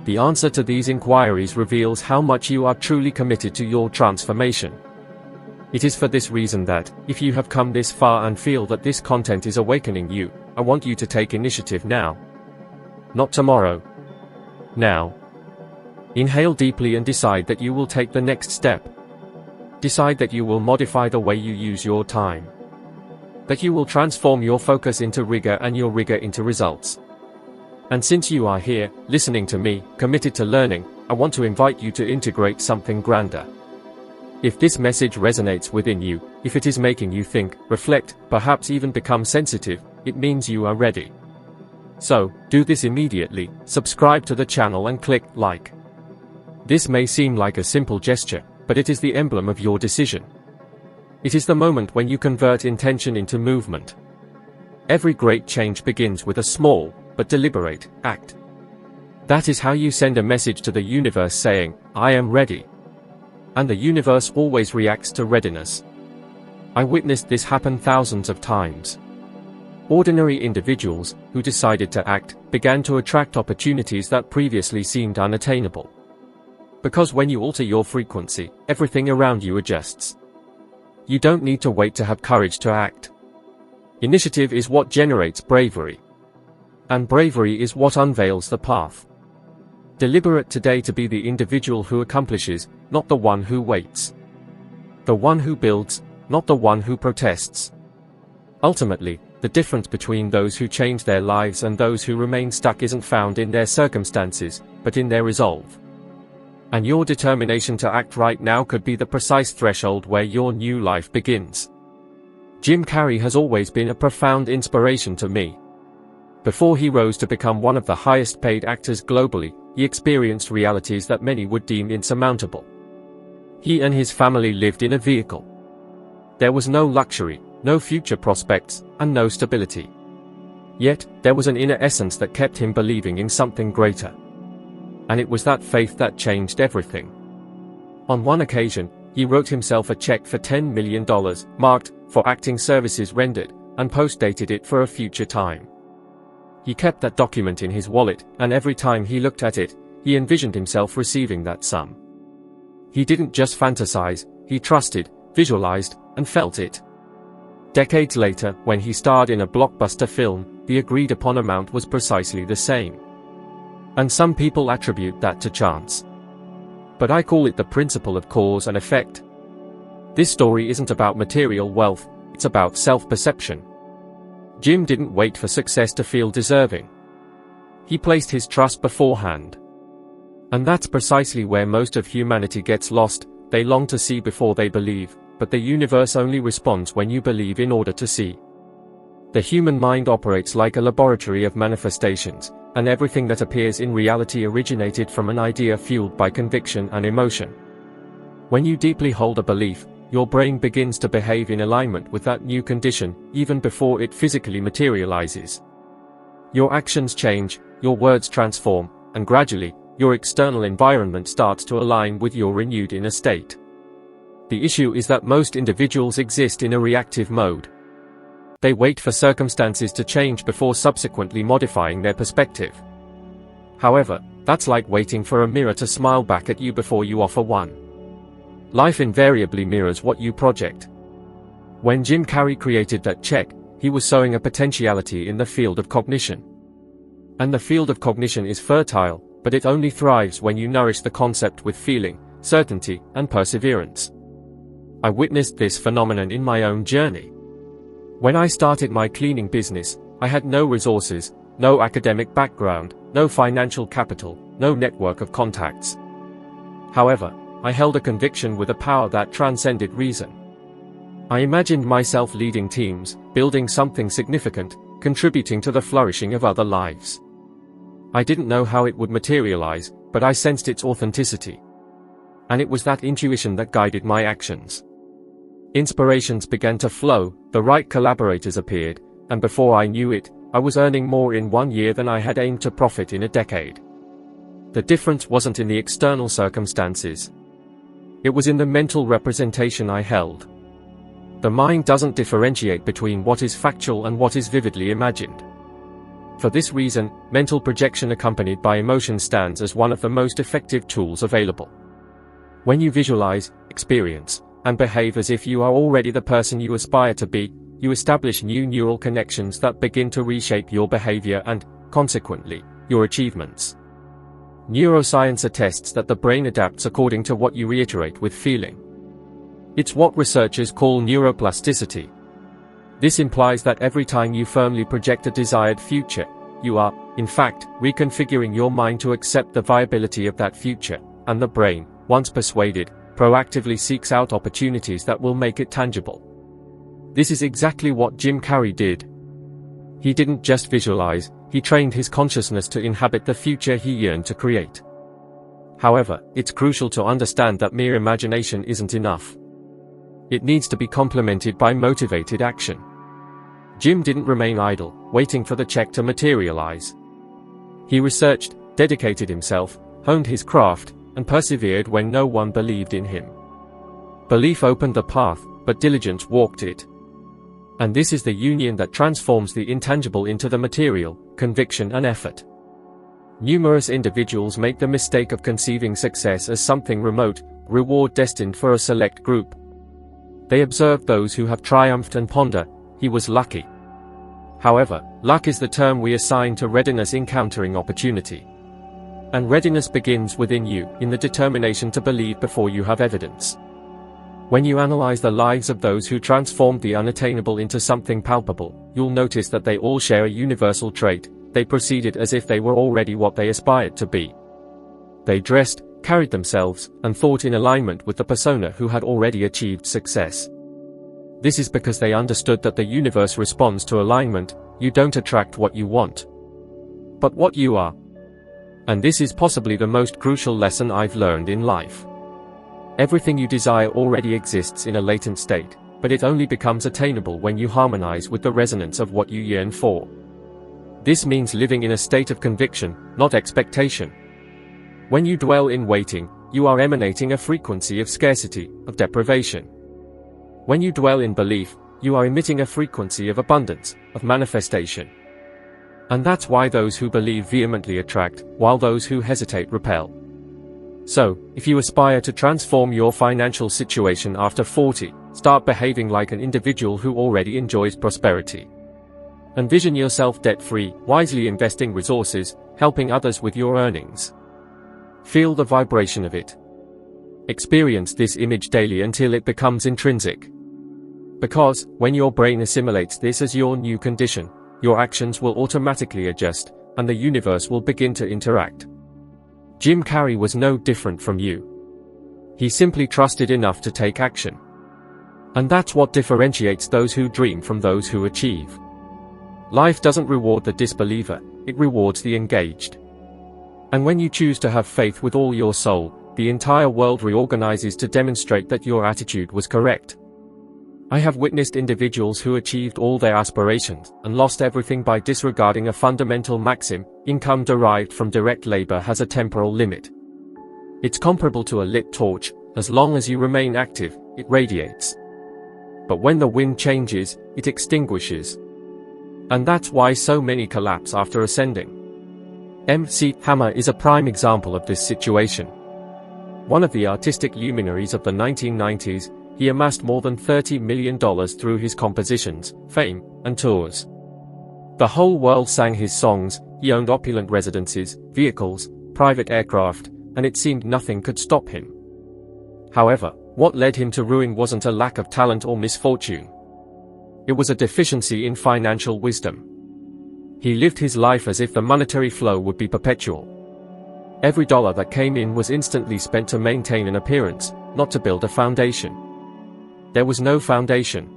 The answer to these inquiries reveals how much you are truly committed to your transformation. It is for this reason that, if you have come this far and feel that this content is awakening you, I want you to take initiative now. Not tomorrow. Now. Inhale deeply and decide that you will take the next step. Decide that you will modify the way you use your time. That you will transform your focus into rigor and your rigor into results. And since you are here, listening to me, committed to learning, I want to invite you to integrate something grander. If this message resonates within you, if it is making you think, reflect, perhaps even become sensitive, it means you are ready. So, do this immediately, subscribe to the channel and click like. This may seem like a simple gesture, but it is the emblem of your decision. It is the moment when you convert intention into movement. Every great change begins with a small, but deliberate, act. That is how you send a message to the universe saying, I am ready. And the universe always reacts to readiness. I witnessed this happen thousands of times. Ordinary individuals, who decided to act, began to attract opportunities that previously seemed unattainable. Because when you alter your frequency, everything around you adjusts. You don't need to wait to have courage to act. Initiative is what generates bravery. And bravery is what unveils the path. Deliberate today to be the individual who accomplishes, not the one who waits. The one who builds, not the one who protests. Ultimately, the difference between those who change their lives and those who remain stuck isn't found in their circumstances, but in their resolve. And your determination to act right now could be the precise threshold where your new life begins. Jim Carrey has always been a profound inspiration to me. Before he rose to become one of the highest paid actors globally, he experienced realities that many would deem insurmountable. He and his family lived in a vehicle. There was no luxury, no future prospects, and no stability. Yet, there was an inner essence that kept him believing in something greater. And it was that faith that changed everything. On one occasion, he wrote himself a check for $10 million, marked, for acting services rendered, and post-dated it for a future time. He kept that document in his wallet, and every time he looked at it, he envisioned himself receiving that sum. He didn't just fantasize, he trusted, visualized, and felt it. Decades later, when he starred in a blockbuster film, the agreed-upon amount was precisely the same. And some people attribute that to chance. But I call it the principle of cause and effect. This story isn't about material wealth, it's about self-perception. Jim didn't wait for success to feel deserving. He placed his trust beforehand. And that's precisely where most of humanity gets lost. They long to see before they believe, but the universe only responds when you believe in order to see. The human mind operates like a laboratory of manifestations, and everything that appears in reality originated from an idea fueled by conviction and emotion. When you deeply hold a belief, your brain begins to behave in alignment with that new condition, even before it physically materializes. Your actions change, your words transform, and gradually, your external environment starts to align with your renewed inner state. The issue is that most individuals exist in a reactive mode. They wait for circumstances to change before subsequently modifying their perspective. However, that's like waiting for a mirror to smile back at you before you offer one. Life invariably mirrors what you project. When Jim Carrey created that check, he was sowing a potentiality in the field of cognition. And the field of cognition is fertile, but it only thrives when you nourish the concept with feeling, certainty, and perseverance. I witnessed this phenomenon in my own journey. When I started my cleaning business, I had no resources, no academic background, no financial capital, no network of contacts. However, I held a conviction with a power that transcended reason. I imagined myself leading teams, building something significant, contributing to the flourishing of other lives. I didn't know how it would materialize, but I sensed its authenticity. And it was that intuition that guided my actions. Inspirations began to flow, the right collaborators appeared, and before I knew it, I was earning more in 1 year than I had aimed to profit in a decade. The difference wasn't in the external circumstances. It was in the mental representation I held. The mind doesn't differentiate between what is factual and what is vividly imagined. For this reason, mental projection accompanied by emotion stands as one of the most effective tools available. When you visualize, experience, and behave as if you are already the person you aspire to be, you establish new neural connections that begin to reshape your behavior and, consequently, your achievements. Neuroscience attests that the brain adapts according to what you reiterate with feeling. It's what researchers call neuroplasticity. This implies that every time you firmly project a desired future, you are, in fact, reconfiguring your mind to accept the viability of that future, and the brain, once persuaded, proactively seeks out opportunities that will make it tangible. This is exactly what Jim Carrey did. He didn't just visualize, he trained his consciousness to inhabit the future he yearned to create. However, it's crucial to understand that mere imagination isn't enough. It needs to be complemented by motivated action. Jim didn't remain idle, waiting for the check to materialize. He researched, dedicated himself, honed his craft, and persevered when no one believed in him. Belief opened the path, but diligence walked it. And this is the union that transforms the intangible into the material, conviction and effort. Numerous individuals make the mistake of conceiving success as something remote, reward destined for a select group. They observe those who have triumphed and ponder, he was lucky. However, luck is the term we assign to readiness encountering opportunity. And readiness begins within you, in the determination to believe before you have evidence. When you analyze the lives of those who transformed the unattainable into something palpable, you'll notice that they all share a universal trait: they proceeded as if they were already what they aspired to be. They dressed, carried themselves, and thought in alignment with the persona who had already achieved success. This is because they understood that the universe responds to alignment. You don't attract what you want, but what you are. And this is possibly the most crucial lesson I've learned in life. Everything you desire already exists in a latent state, but it only becomes attainable when you harmonize with the resonance of what you yearn for. This means living in a state of conviction, not expectation. When you dwell in waiting, you are emanating a frequency of scarcity, of deprivation. When you dwell in belief, you are emitting a frequency of abundance, of manifestation. And that's why those who believe vehemently attract, while those who hesitate repel. So, if you aspire to transform your financial situation after 40, start behaving like an individual who already enjoys prosperity. Envision yourself debt-free, wisely investing resources, helping others with your earnings. Feel the vibration of it. Experience this image daily until it becomes intrinsic. Because, when your brain assimilates this as your new condition, your actions will automatically adjust, and the universe will begin to interact. Jim Carrey was no different from you. He simply trusted enough to take action. And that's what differentiates those who dream from those who achieve. Life doesn't reward the disbeliever, it rewards the engaged. And when you choose to have faith with all your soul, the entire world reorganizes to demonstrate that your attitude was correct. I have witnessed individuals who achieved all their aspirations and lost everything by disregarding a fundamental maxim: income derived from direct labor has a temporal limit. It's comparable to a lit torch: as long as you remain active, it radiates. But when the wind changes, it extinguishes. And that's why so many collapse after ascending. MC Hammer is a prime example of this situation. One of the artistic luminaries of the 1990s, he amassed more than $30 million through his compositions, fame, and tours. The whole world sang his songs, he owned opulent residences, vehicles, private aircraft, and it seemed nothing could stop him. However, what led him to ruin wasn't a lack of talent or misfortune. It was a deficiency in financial wisdom. He lived his life as if the monetary flow would be perpetual. Every dollar that came in was instantly spent to maintain an appearance, not to build a foundation. There was no foundation.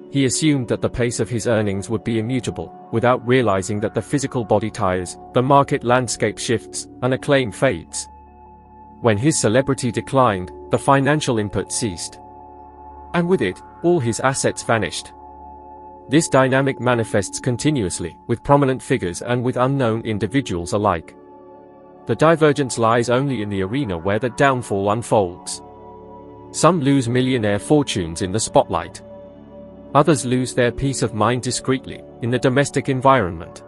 He assumed that the pace of his earnings would be immutable, without realizing that the physical body tires, the market landscape shifts, and acclaim fades. When his celebrity declined, the financial input ceased. And with it, all his assets vanished. This dynamic manifests continuously, with prominent figures and with unknown individuals alike. The divergence lies only in the arena where the downfall unfolds. Some lose millionaire fortunes in the spotlight. Others lose their peace of mind discreetly, in the domestic environment.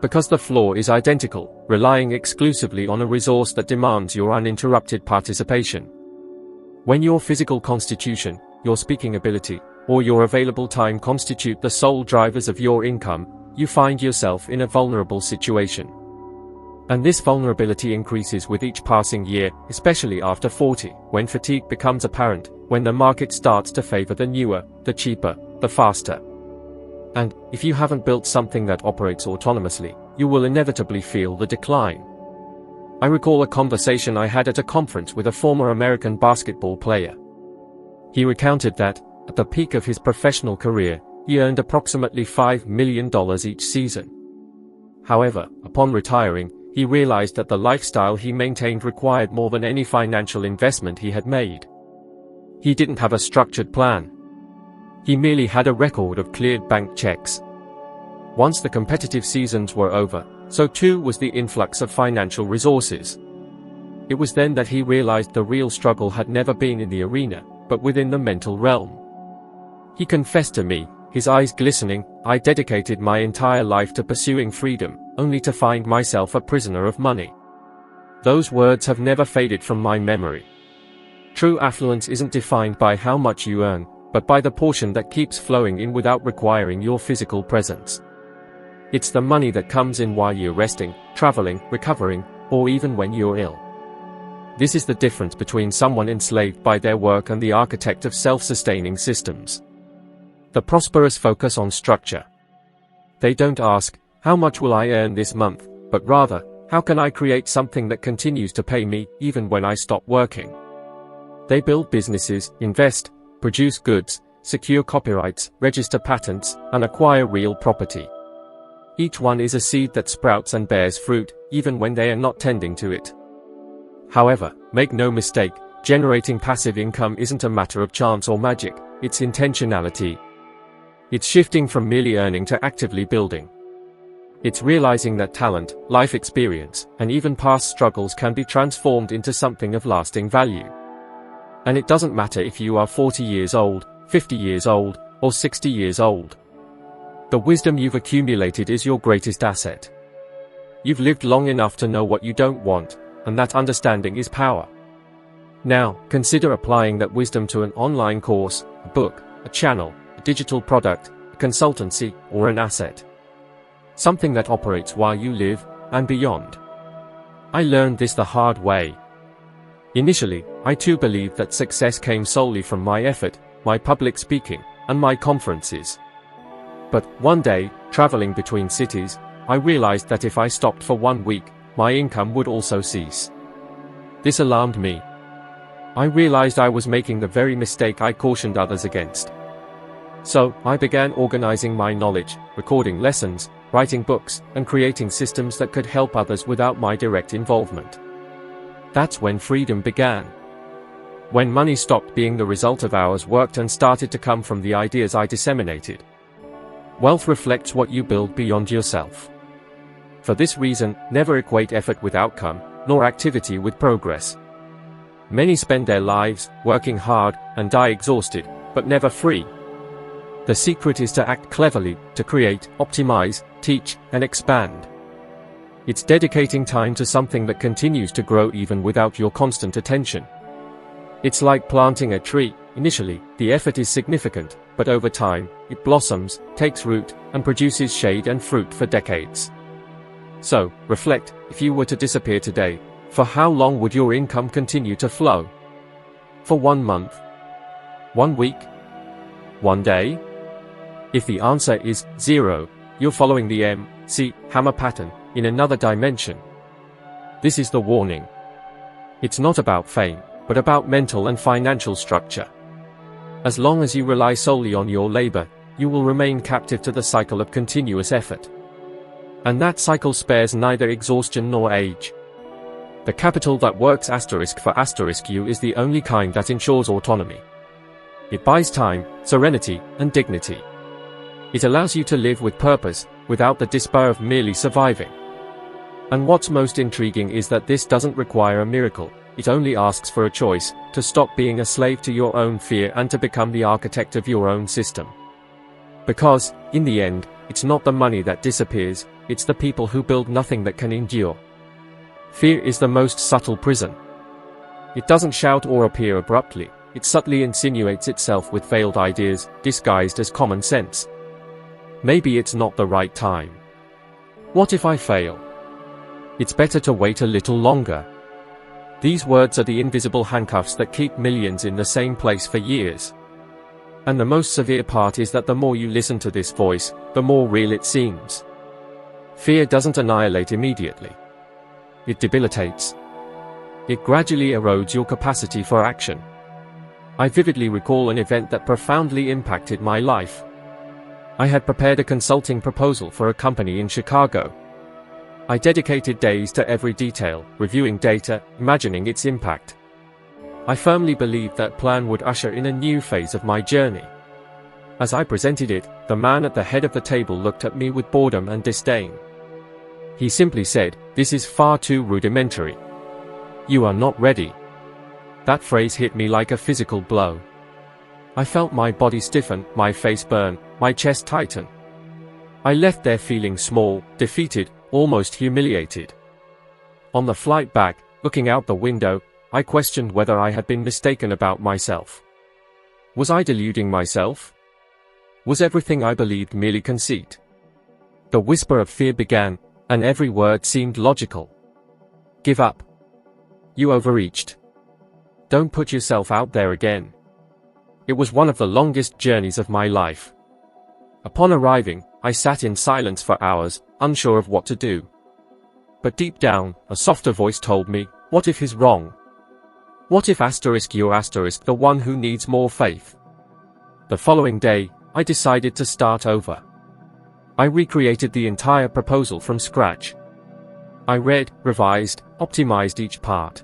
Because the flaw is identical, relying exclusively on a resource that demands your uninterrupted participation. When your physical constitution, your speaking ability, or your available time constitute the sole drivers of your income, you find yourself in a vulnerable situation. And this vulnerability increases with each passing year, especially after 40, when fatigue becomes apparent, when the market starts to favor the newer, the cheaper, the faster. And, if you haven't built something that operates autonomously, you will inevitably feel the decline. I recall a conversation I had at a conference with a former American basketball player. He recounted that, at the peak of his professional career, he earned approximately $5 million each season. However, upon retiring, he realized that the lifestyle he maintained required more than any financial investment he had made. He didn't have a structured plan. He merely had a record of cleared bank checks. Once the competitive seasons were over, so too was the influx of financial resources. It was then that he realized the real struggle had never been in the arena, but within the mental realm. He confessed to me, his eyes glistening, "I dedicated my entire life to pursuing freedom, only to find myself a prisoner of money." Those words have never faded from my memory. True affluence isn't defined by how much you earn, but by the portion that keeps flowing in without requiring your physical presence. It's the money that comes in while you're resting, traveling, recovering, or even when you're ill. This is the difference between someone enslaved by their work and the architect of self-sustaining systems. The prosperous focus on structure. They don't ask, "How much will I earn this month?" but rather, "How can I create something that continues to pay me, even when I stop working?" They build businesses, invest, produce goods, secure copyrights, register patents, and acquire real property. Each one is a seed that sprouts and bears fruit, even when they are not tending to it. However, make no mistake, generating passive income isn't a matter of chance or magic, it's intentionality. It's shifting from merely earning to actively building. It's realizing that talent, life experience, and even past struggles can be transformed into something of lasting value. And it doesn't matter if you are 40 years old, 50 years old, or 60 years old. The wisdom you've accumulated is your greatest asset. You've lived long enough to know what you don't want, and that understanding is power. Now, consider applying that wisdom to an online course, a book, a channel, a digital product, a consultancy, or an asset. Something that operates while you live, and beyond. I learned this the hard way. Initially, I too believed that success came solely from my effort, my public speaking, and my conferences. But, one day, traveling between cities, I realized that if I stopped for 1 week, my income would also cease. This alarmed me. I realized I was making the very mistake I cautioned others against. So, I began organizing my knowledge, recording lessons, writing books, and creating systems that could help others without my direct involvement. That's when freedom began. When money stopped being the result of hours worked and started to come from the ideas I disseminated. Wealth reflects what you build beyond yourself. For this reason, never equate effort with outcome, nor activity with progress. Many spend their lives, working hard, and die exhausted, but never free. The secret is to act cleverly, to create, optimize, teach, and expand. It's dedicating time to something that continues to grow even without your constant attention. It's like planting a tree. Initially, the effort is significant, but over time, it blossoms, takes root, and produces shade and fruit for decades. So, reflect, if you were to disappear today, for how long would your income continue to flow? For 1 month? 1 week? 1 day? If the answer is 0, you're following the MC Hammer pattern in another dimension. This is the warning. It's not about fame, but about mental and financial structure. As long as you rely solely on your labor, you will remain captive to the cycle of continuous effort. And that cycle spares neither exhaustion nor age. The capital that works for you is the only kind that ensures autonomy. It buys time, serenity, and dignity. It allows you to live with purpose, without the despair of merely surviving. And what's most intriguing is that this doesn't require a miracle. It only asks for a choice, to stop being a slave to your own fear and to become the architect of your own system. Because, in the end, it's not the money that disappears, it's the people who build nothing that can endure. Fear is the most subtle prison. It doesn't shout or appear abruptly, it subtly insinuates itself with veiled ideas, disguised as common sense. Maybe it's not the right time. What if I fail? It's better to wait a little longer. These words are the invisible handcuffs that keep millions in the same place for years. And the most severe part is that the more you listen to this voice, the more real it seems. Fear doesn't annihilate immediately. It debilitates. It gradually erodes your capacity for action. I vividly recall an event that profoundly impacted my life. I had prepared a consulting proposal for a company in Chicago. I dedicated days to every detail, reviewing data, imagining its impact. I firmly believed that plan would usher in a new phase of my journey. As I presented it, the man at the head of the table looked at me with boredom and disdain. He simply said, "This is far too rudimentary. You are not ready." That phrase hit me like a physical blow. I felt my body stiffen, my face burn, my chest tighten. I left there feeling small, defeated, almost humiliated. On the flight back, looking out the window, I questioned whether I had been mistaken about myself. Was I deluding myself? Was everything I believed merely conceit? The whisper of fear began, and every word seemed logical. Give up. You overreached. Don't put yourself out there again. It was one of the longest journeys of my life. Upon arriving, I sat in silence for hours, unsure of what to do. But deep down, a softer voice told me, what if he's wrong? What if you're the one who needs more faith? The following day, I decided to start over. I recreated the entire proposal from scratch. I read, revised, optimized each part.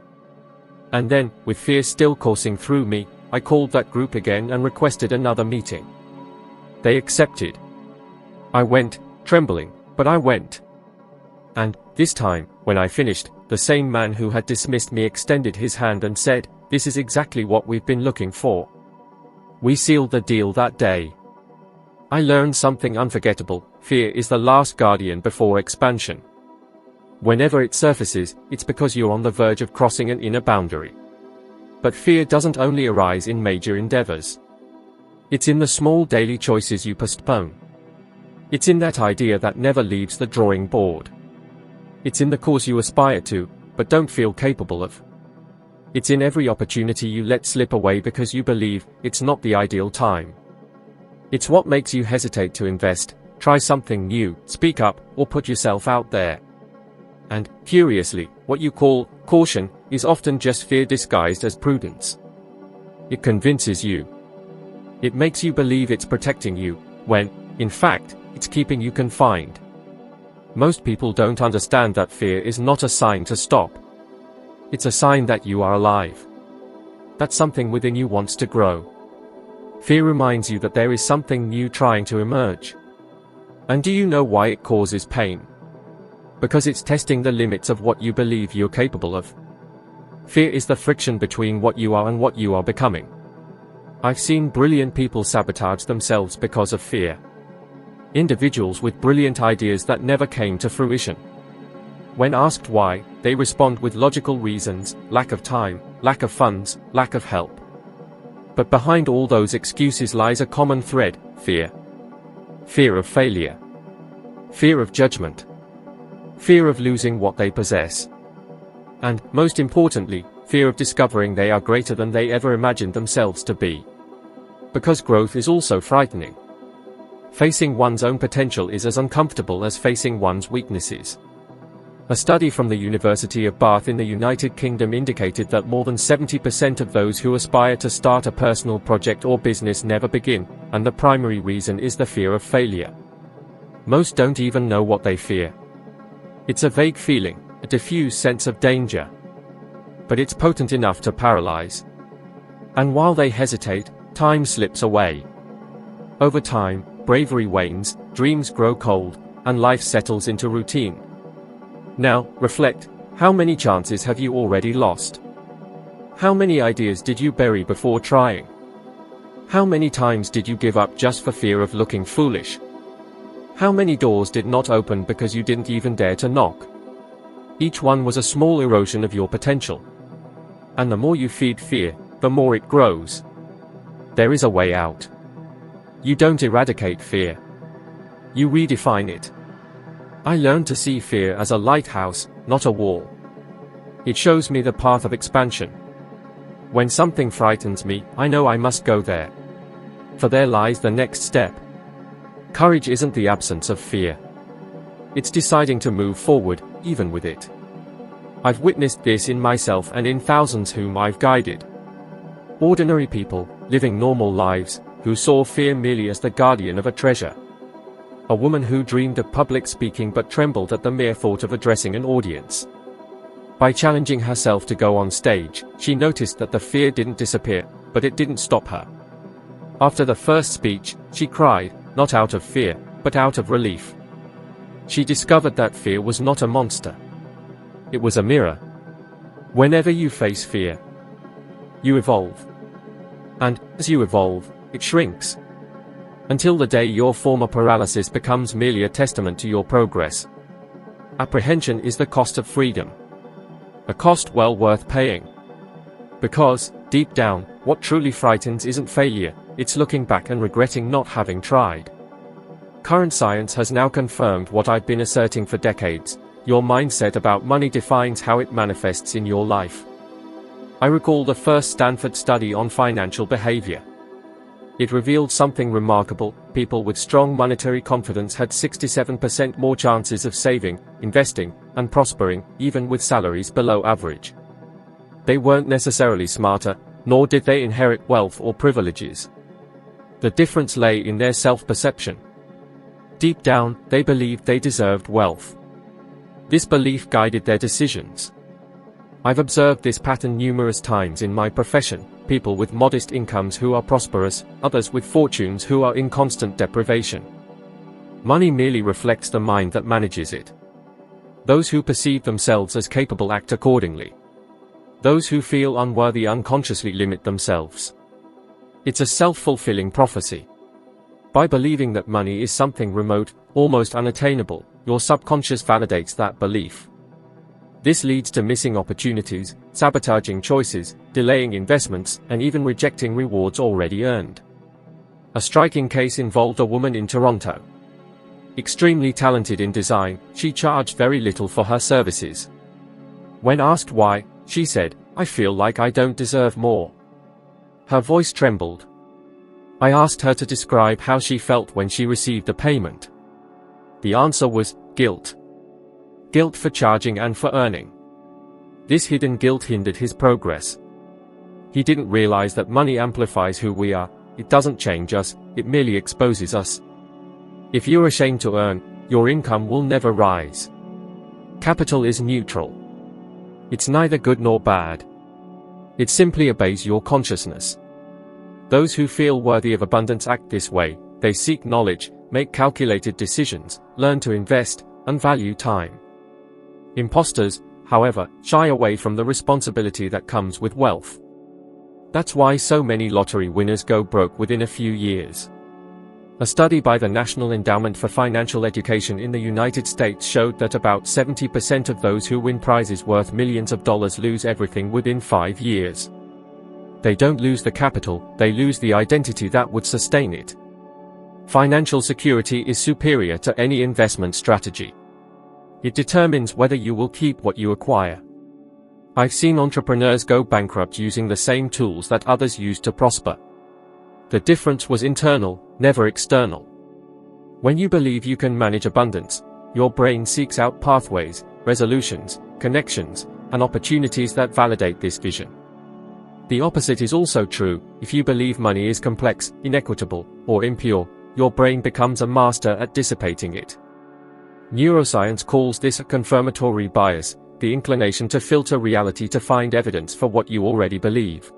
And then, with fear still coursing through me, I called that group again and requested another meeting. They accepted. I went, trembling, but I went. And, this time, when I finished, the same man who had dismissed me extended his hand and said, "This is exactly what we've been looking for." We sealed the deal that day. I learned something unforgettable: fear is the last guardian before expansion. Whenever it surfaces, it's because you're on the verge of crossing an inner boundary. But fear doesn't only arise in major endeavors. It's in the small daily choices you postpone. It's in that idea that never leaves the drawing board. It's in the course you aspire to, but don't feel capable of. It's in every opportunity you let slip away because you believe it's not the ideal time. It's what makes you hesitate to invest, try something new, speak up, or put yourself out there. And, curiously, what you call caution is often just fear disguised as prudence. It convinces you. It makes you believe it's protecting you, when, in fact, it's keeping you confined. Most people don't understand that fear is not a sign to stop. It's a sign that you are alive. That something within you wants to grow. Fear reminds you that there is something new trying to emerge. And do you know why it causes pain? Because it's testing the limits of what you believe you're capable of. Fear is the friction between what you are and what you are becoming. I've seen brilliant people sabotage themselves because of fear. Individuals with brilliant ideas that never came to fruition. When asked why, they respond with logical reasons: lack of time, lack of funds, lack of help. But behind all those excuses lies a common thread: fear. Fear of failure. Fear of judgment. Fear of losing what they possess. And, most importantly, fear of discovering they are greater than they ever imagined themselves to be. Because growth is also frightening. Facing one's own potential is as uncomfortable as facing one's weaknesses. A study from the University of Bath in the United Kingdom indicated that more than 70% of those who aspire to start a personal project or business never begin, and the primary reason is the fear of failure. Most don't even know what they fear. It's a vague feeling, a diffuse sense of danger. But it's potent enough to paralyze. And while they hesitate, time slips away. Over time, bravery wanes, dreams grow cold, and life settles into routine. Now, reflect: how many chances have you already lost? How many ideas did you bury before trying? How many times did you give up just for fear of looking foolish? How many doors did not open because you didn't even dare to knock? Each one was a small erosion of your potential. And the more you feed fear, the more it grows. There is a way out. You don't eradicate fear. You redefine it. I learned to see fear as a lighthouse, not a wall. It shows me the path of expansion. When something frightens me, I know I must go there. For there lies the next step. Courage isn't the absence of fear. It's deciding to move forward, even with it. I've witnessed this in myself and in thousands whom I've guided. Ordinary people, living normal lives, who saw fear merely as the guardian of a treasure. A woman who dreamed of public speaking but trembled at the mere thought of addressing an audience. By challenging herself to go on stage, she noticed that the fear didn't disappear, but it didn't stop her. After the first speech, she cried, not out of fear, but out of relief. She discovered that fear was not a monster. It was a mirror. Whenever you face fear, you evolve. And, as you evolve, it shrinks. Until the day your former paralysis becomes merely a testament to your progress. Apprehension is the cost of freedom. A cost well worth paying. Because, deep down, what truly frightens isn't failure, it's looking back and regretting not having tried. Current science has now confirmed what I've been asserting for decades. Your mindset about money defines how it manifests in your life. I recall the first Stanford study on financial behavior. It revealed something remarkable. People with strong monetary confidence had 67% more chances of saving, investing, and prospering, even with salaries below average. They weren't necessarily smarter, nor did they inherit wealth or privileges. The difference lay in their self-perception. Deep down, they believed they deserved wealth. This belief guided their decisions. I've observed this pattern numerous times in my profession, people with modest incomes who are prosperous, others with fortunes who are in constant deprivation. Money merely reflects the mind that manages it. Those who perceive themselves as capable act accordingly. Those who feel unworthy unconsciously limit themselves. It's a self-fulfilling prophecy. By believing that money is something remote, almost unattainable, your subconscious validates that belief. This leads to missing opportunities, sabotaging choices, delaying investments, and even rejecting rewards already earned. A striking case involved a woman in Toronto. Extremely talented in design, she charged very little for her services. When asked why, she said, "I feel like I don't deserve more." Her voice trembled. I asked her to describe how she felt when she received the payment. The answer was, guilt. Guilt for charging and for earning. This hidden guilt hindered his progress. He didn't realize that money amplifies who we are. It doesn't change us, it merely exposes us. If you're ashamed to earn, your income will never rise. Capital is neutral. It's neither good nor bad. It simply obeys your consciousness. Those who feel worthy of abundance act this way. They seek knowledge, make calculated decisions, learn to invest, and value time. Imposters, however, shy away from the responsibility that comes with wealth. That's why so many lottery winners go broke within a few years. A study by the National Endowment for Financial Education in the United States showed that about 70% of those who win prizes worth millions of dollars lose everything within 5 years. They don't lose the capital, they lose the identity that would sustain it. Financial security is superior to any investment strategy. It determines whether you will keep what you acquire. I've seen entrepreneurs go bankrupt using the same tools that others used to prosper. The difference was internal, never external. When you believe you can manage abundance, your brain seeks out pathways, resolutions, connections, and opportunities that validate this vision. The opposite is also true. If you believe money is complex, inequitable, or impure, your brain becomes a master at dissipating it. Neuroscience calls this a confirmatory bias, the inclination to filter reality to find evidence for what you already believe.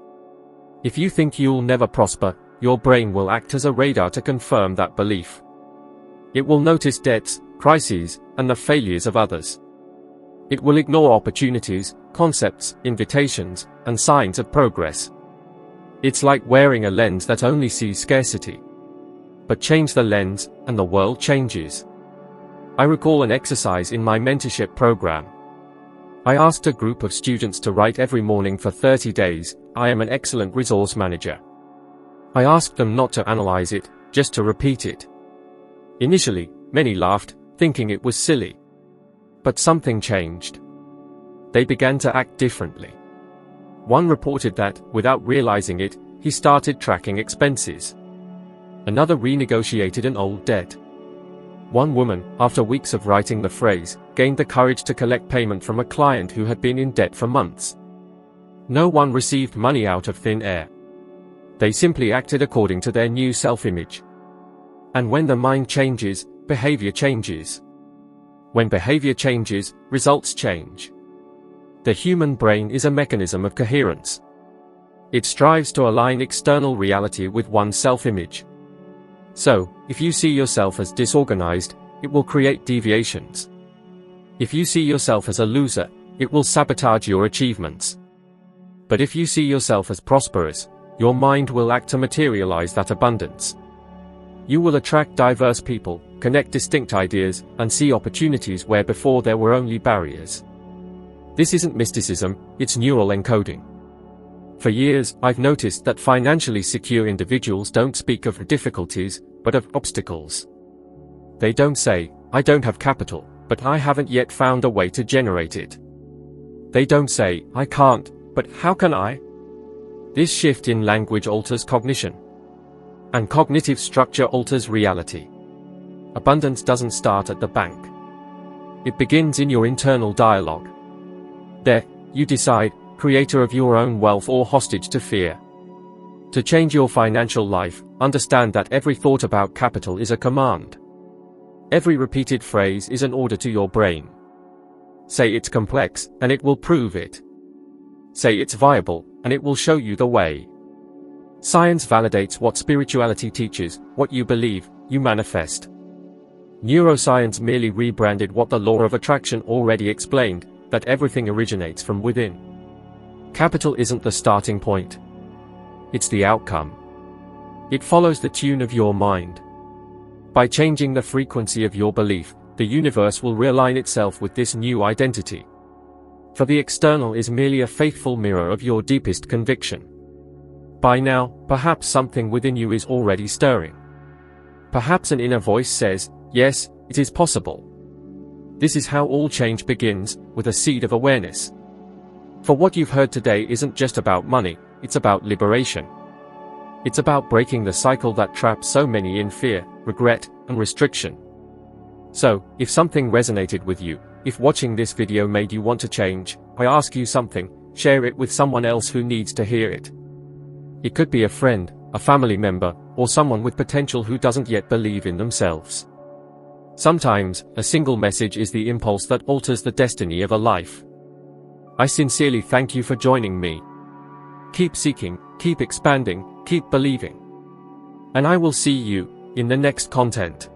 If you think you'll never prosper, your brain will act as a radar to confirm that belief. It will notice debts, crises, and the failures of others. It will ignore opportunities, concepts, invitations, and signs of progress. It's like wearing a lens that only sees scarcity. But change the lens, and the world changes. I recall an exercise in my mentorship program. I asked a group of students to write every morning for 30 days, "I am an excellent resource manager." I asked them not to analyze it, just to repeat it. Initially, many laughed, thinking it was silly. But something changed. They began to act differently. One reported that, without realizing it, he started tracking expenses. Another renegotiated an old debt. One woman, after weeks of writing the phrase, gained the courage to collect payment from a client who had been in debt for months. No one received money out of thin air. They simply acted according to their new self-image. And when the mind changes, behavior changes. When behavior changes, results change. The human brain is a mechanism of coherence. It strives to align external reality with one's self-image. So, if you see yourself as disorganized, it will create deviations. If you see yourself as a loser, it will sabotage your achievements. But if you see yourself as prosperous, your mind will act to materialize that abundance. You will attract diverse people, connect distinct ideas, and see opportunities where before there were only barriers. This isn't mysticism, it's neural encoding. For years, I've noticed that financially secure individuals don't speak of difficulties, but of obstacles. They don't say, "I don't have capital, but I haven't yet found a way to generate it." They don't say, "I can't, but how can I?" This shift in language alters cognition. And cognitive structure alters reality. Abundance doesn't start at the bank. It begins in your internal dialogue. There, you decide, creator of your own wealth or hostage to fear. To change your financial life, understand that every thought about capital is a command. Every repeated phrase is an order to your brain. Say it's complex, and it will prove it. Say it's viable, and it will show you the way. Science validates what spirituality teaches. What you believe, you manifest. Neuroscience merely rebranded what the law of attraction already explained, that everything originates from within. Capital isn't the starting point. It's the outcome. It follows the tune of your mind. By changing the frequency of your belief, the universe will realign itself with this new identity. For the external is merely a faithful mirror of your deepest conviction. By now, perhaps something within you is already stirring. Perhaps an inner voice says, "Yes, it is possible." This is how all change begins, with a seed of awareness. For what you've heard today isn't just about money, it's about liberation. It's about breaking the cycle that traps so many in fear, regret, and restriction. So, if something resonated with you, if watching this video made you want to change, I ask you something: share it with someone else who needs to hear it. It could be a friend, a family member, or someone with potential who doesn't yet believe in themselves. Sometimes, a single message is the impulse that alters the destiny of a life. I sincerely thank you for joining me. Keep seeking, keep expanding, keep believing. And I will see you in the next content.